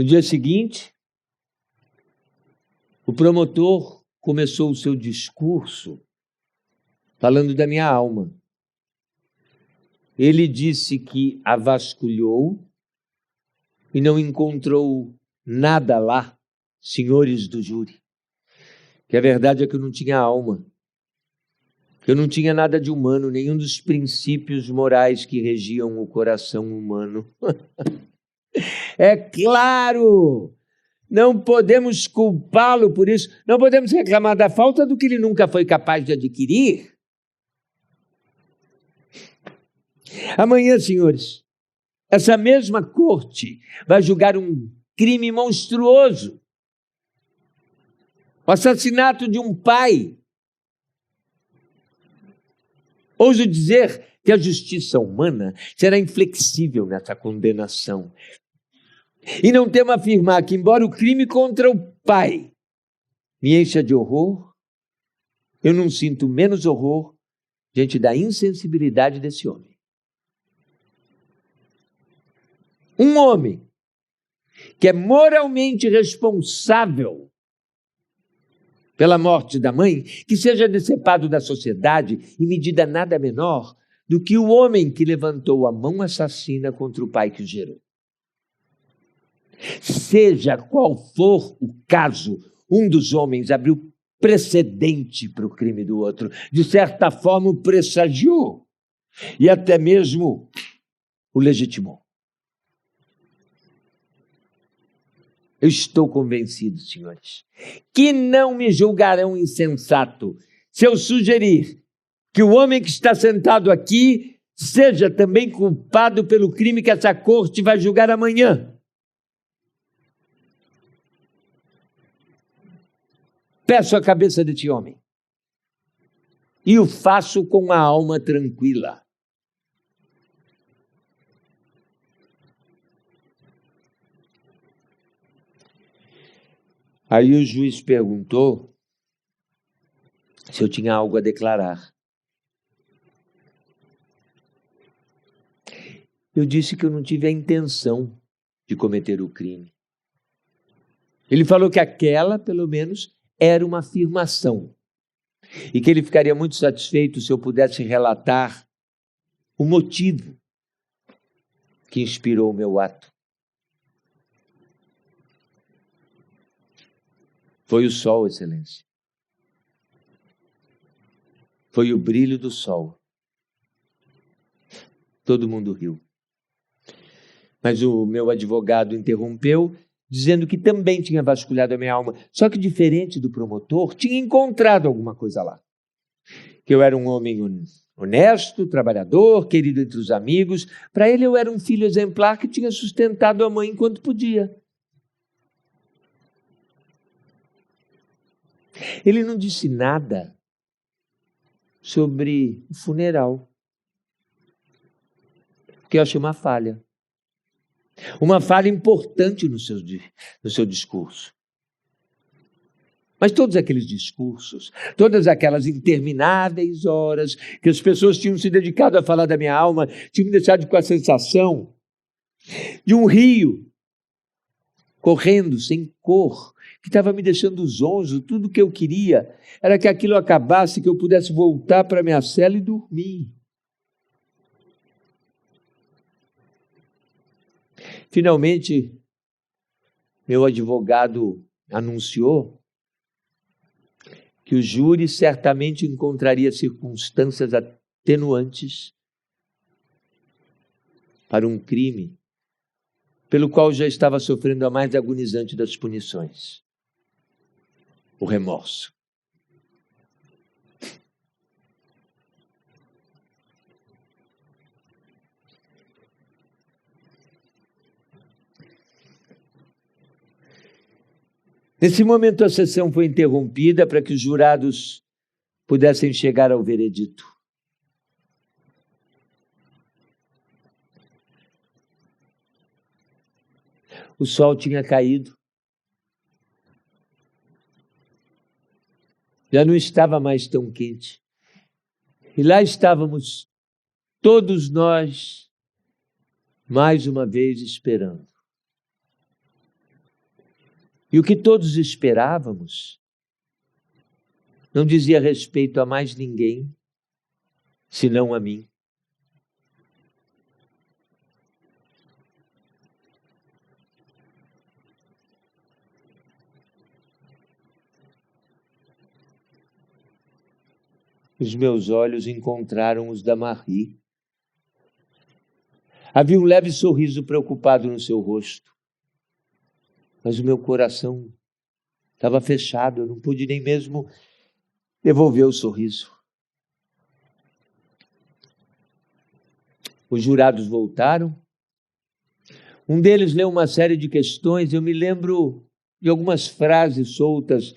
No dia seguinte, o promotor começou o seu discurso falando da minha alma. Ele disse que a vasculhou e não encontrou nada lá, senhores do júri. Que a verdade é que eu não tinha alma. Eu não tinha nada de humano, nenhum dos princípios morais que regiam o coração humano. É claro, não podemos culpá-lo por isso, não podemos reclamar da falta do que ele nunca foi capaz de adquirir. Amanhã, senhores, essa mesma corte vai julgar um crime monstruoso. O assassinato de um pai. Ouso dizer que a justiça humana será inflexível nessa condenação. E não temo afirmar que, embora o crime contra o pai me encha de horror, eu não sinto menos horror diante da insensibilidade desse homem. Um homem que é moralmente responsável pela morte da mãe, que seja decepado da sociedade em medida nada menor do que o homem que levantou a mão assassina contra o pai que o gerou. Seja qual for o caso, um dos homens abriu precedente para o crime do outro, de certa forma o pressagiou e até mesmo o legitimou. Eu estou convencido, senhores, que não me julgarão insensato se eu sugerir que o homem que está sentado aqui seja também culpado pelo crime que essa corte vai julgar amanhã. Peço a cabeça desse homem e o faço com a alma tranquila. Aí o juiz perguntou se eu tinha algo a declarar. Eu disse que eu não tive a intenção de cometer o crime. Ele falou que aquela, pelo menos, era uma afirmação e que ele ficaria muito satisfeito se eu pudesse relatar o motivo que inspirou o meu ato. Foi o sol, Excelência. Foi o brilho do sol. Todo mundo riu. Mas o meu advogado interrompeu, dizendo que também tinha vasculhado a minha alma, só que diferente do promotor, tinha encontrado alguma coisa lá. Que eu era um homem honesto, trabalhador, querido entre os amigos. Para ele eu era um filho exemplar que tinha sustentado a mãe enquanto podia. Ele não disse nada sobre o funeral, que eu achei uma falha. Uma falha importante no seu discurso. Mas todos aqueles discursos, todas aquelas intermináveis horas que as pessoas tinham se dedicado a falar da minha alma, tinham me deixado com a sensação de um rio correndo sem cor, que estava me deixando zonzo. Tudo que eu queria era que aquilo acabasse, que eu pudesse voltar para minha cela e dormir. Finalmente, meu advogado anunciou que o júri certamente encontraria circunstâncias atenuantes para um crime pelo qual já estava sofrendo a mais agonizante das punições: o remorso. Nesse momento, a sessão foi interrompida para que os jurados pudessem chegar ao veredito. O sol tinha caído. Já não estava mais tão quente. E lá estávamos todos nós, mais uma vez, esperando. E o que todos esperávamos não dizia respeito a mais ninguém, senão a mim. Os meus olhos encontraram os da Marie. Havia um leve sorriso preocupado no seu rosto. Mas o meu coração estava fechado, eu não pude nem mesmo devolver o sorriso. Os jurados voltaram. Um deles leu uma série de questões. Eu me lembro de algumas frases soltas.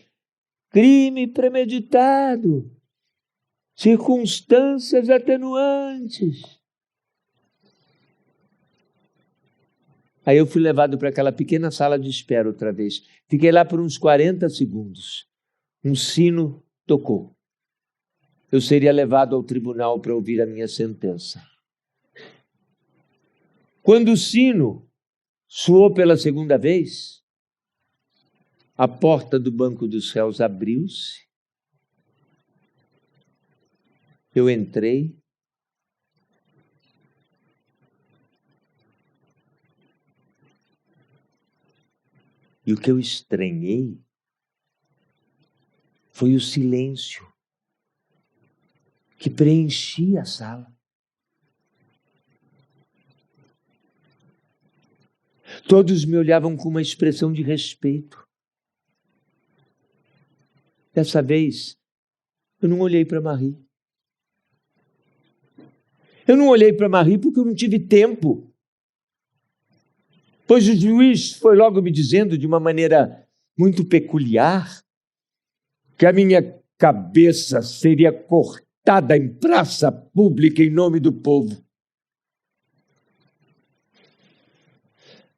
Crime premeditado. Circunstâncias atenuantes. Aí eu fui levado para aquela pequena sala de espera outra vez. Fiquei lá por uns 40 segundos. Um sino tocou. Eu seria levado ao tribunal para ouvir a minha sentença. Quando o sino soou pela segunda vez, a porta do banco dos réus abriu-se. Eu entrei. E o que eu estranhei foi o silêncio que preenchia a sala. Todos me olhavam com uma expressão de respeito. Dessa vez, eu não olhei para Marie. Eu não olhei para Marie porque eu não tive tempo. Pois o juiz foi logo me dizendo de uma maneira muito peculiar que a minha cabeça seria cortada em praça pública em nome do povo.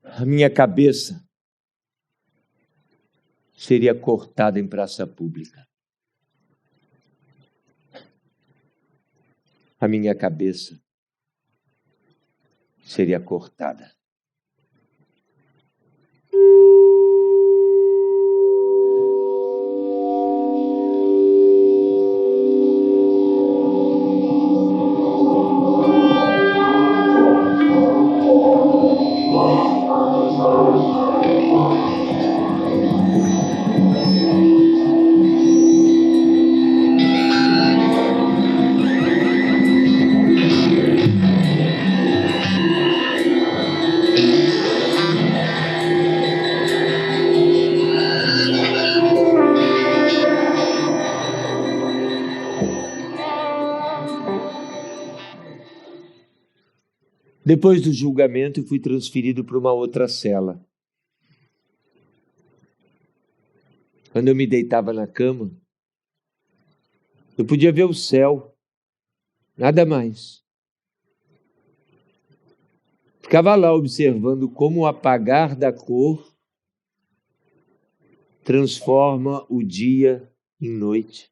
A minha cabeça seria cortada em praça pública. A minha cabeça seria cortada. Depois do julgamento, eu fui transferido para uma outra cela. Quando eu me deitava na cama, eu podia ver o céu, nada mais. Ficava lá observando como o apagar da cor transforma o dia em noite.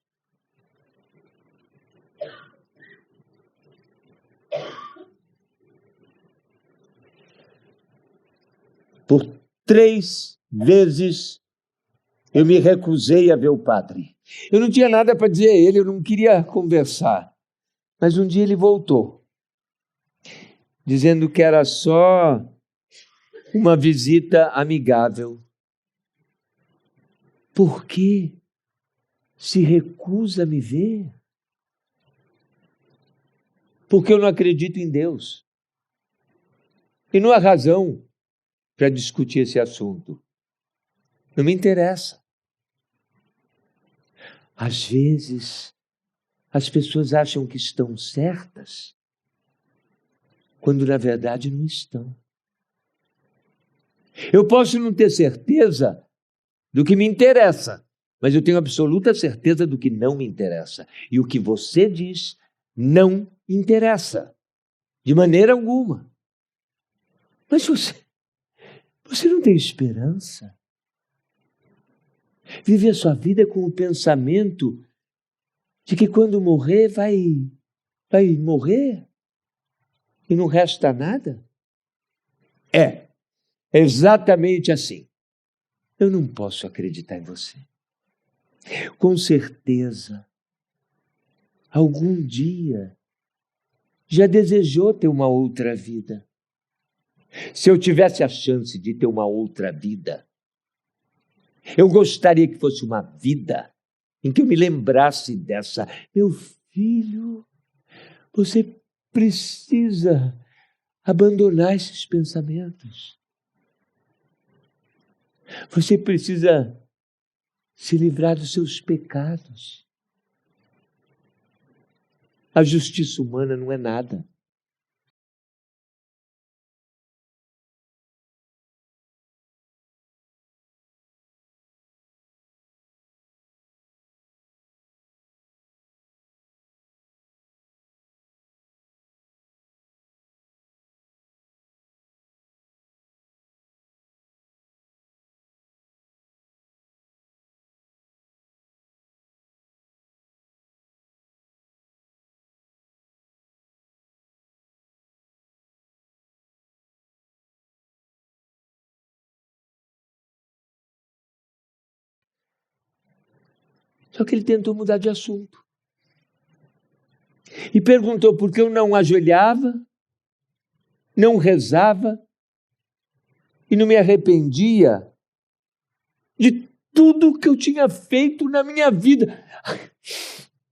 Por 3 vezes eu me recusei a ver o padre. Eu não tinha nada para dizer a ele, eu não queria conversar. Mas um dia ele voltou, dizendo que era só uma visita amigável. Por que se recusa a me ver? Porque eu não acredito em Deus. E não há razão para discutir esse assunto. Não me interessa. Às vezes, as pessoas acham que estão certas, quando na verdade não estão. Eu posso não ter certeza do que me interessa, mas eu tenho absoluta certeza do que não me interessa. E o que você diz não interessa, de maneira alguma. Mas você não tem esperança? Vive a sua vida com o pensamento de que quando morrer vai morrer e não resta nada? É exatamente assim. Eu não posso acreditar em você. Com certeza, algum dia já desejou ter uma outra vida. Se eu tivesse a chance de ter uma outra vida, eu gostaria que fosse uma vida em que eu me lembrasse dessa. Meu Filho, você precisa abandonar esses pensamentos. Você precisa se livrar dos seus pecados. A justiça humana não é nada. Só que ele tentou mudar de assunto. E perguntou por que eu não ajoelhava, não rezava e não me arrependia de tudo que eu tinha feito na minha vida.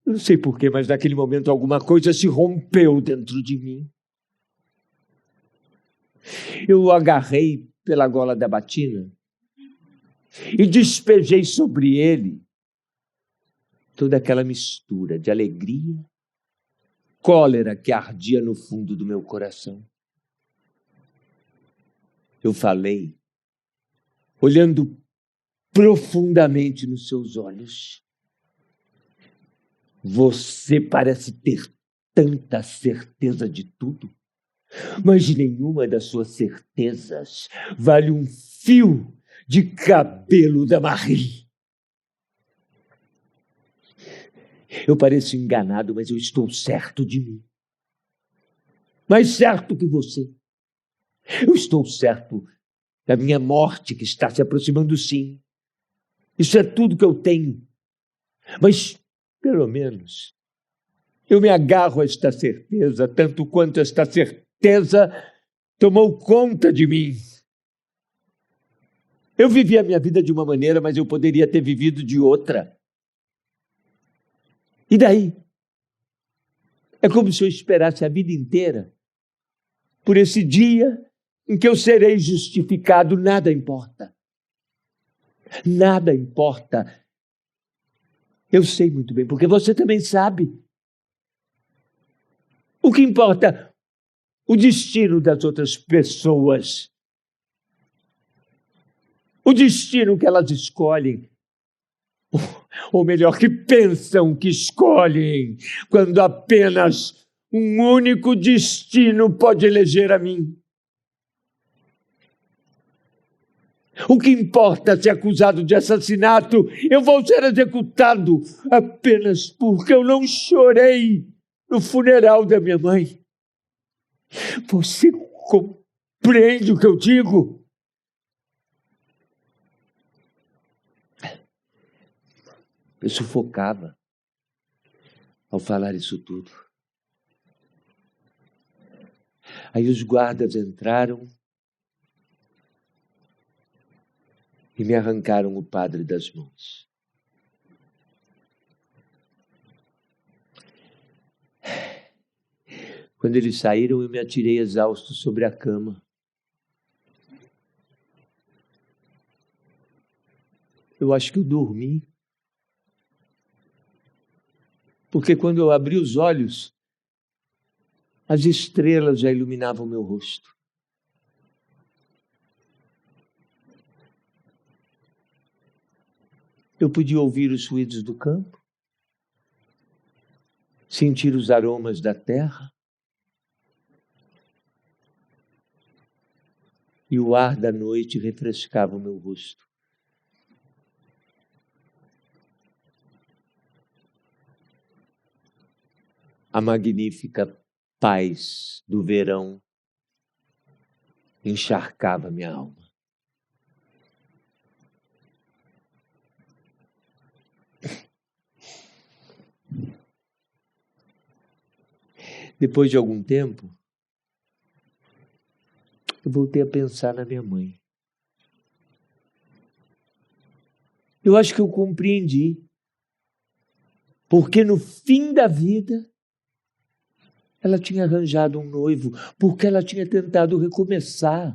Eu não sei porquê, mas naquele momento alguma coisa se rompeu dentro de mim. Eu o agarrei pela gola da batina e despejei sobre ele toda aquela mistura de alegria, cólera que ardia no fundo do meu coração. Eu falei, olhando profundamente nos seus olhos. Você parece ter tanta certeza de tudo, mas nenhuma das suas certezas vale um fio de cabelo da Marie. Eu pareço enganado, mas eu estou certo de mim. Mais certo que você. Eu estou certo da minha morte que está se aproximando, sim. Isso é tudo que eu tenho. Mas, pelo menos, eu me agarro a esta certeza, tanto quanto esta certeza tomou conta de mim. Eu vivi a minha vida de uma maneira, mas eu poderia ter vivido de outra. E daí? É como se eu esperasse a vida inteira por esse dia em que eu serei justificado. Nada importa. Nada importa. Eu sei muito bem, porque você também sabe. O que importa? O destino das outras pessoas. O destino que elas escolhem. Ou melhor, que pensam que escolhem, quando apenas um único destino pode eleger a mim. O que importa se acusado de assassinato, eu vou ser executado apenas porque eu não chorei no funeral da minha mãe. Você compreende o que eu digo? Eu sufocava ao falar isso tudo. Aí os guardas entraram e me arrancaram o padre das mãos. Quando eles saíram, eu me atirei exausto sobre a cama. Eu acho que eu dormi. Porque quando eu abri os olhos, as estrelas já iluminavam meu rosto. Eu podia ouvir os ruídos do campo, sentir os aromas da terra, e o ar da noite refrescava o meu rosto. A magnífica paz do verão encharcava minha alma. Depois de algum tempo, eu voltei a pensar na minha mãe. Eu acho que eu compreendi Porque no fim da vida, ela tinha arranjado um noivo, porque ela tinha tentado recomeçar.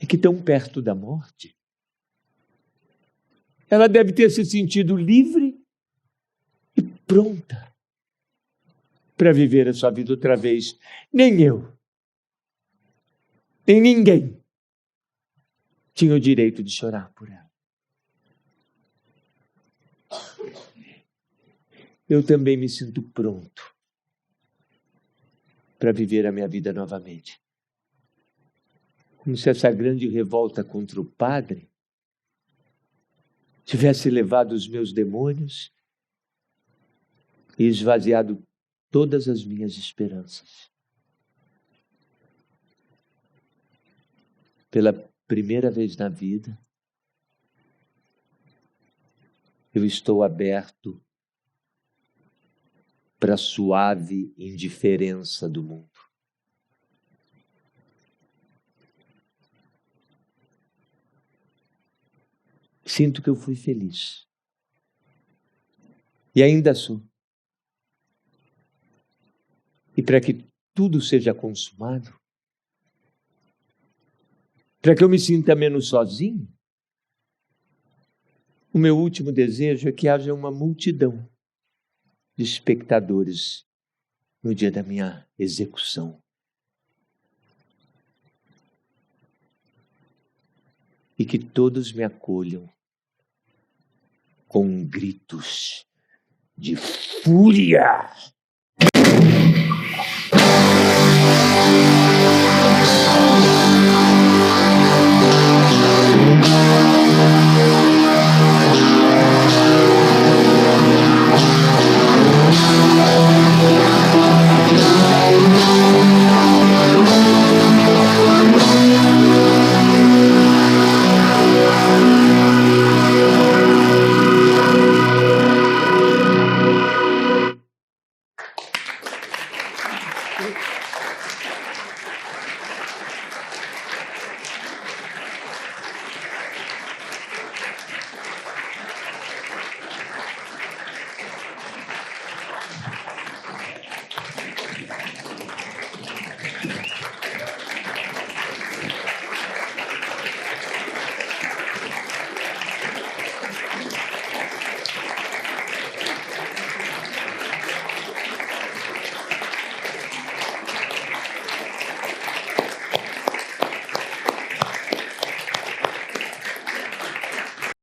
E que tão perto da morte, ela deve ter se sentido livre e pronta para viver a sua vida outra vez. Nem eu, nem ninguém tinha o direito de chorar por ela. Eu também me sinto pronto para viver a minha vida novamente. Como se essa grande revolta contra o padre tivesse levado os meus demônios e esvaziado todas as minhas esperanças. Pela primeira vez na vida, eu estou aberto para a suave indiferença do mundo. Sinto que eu fui feliz. E ainda sou. E para que tudo seja consumado, para que eu me sinta menos sozinho, o meu último desejo é que haja uma multidão de espectadores no dia da minha execução. E que todos me acolham com gritos de fúria.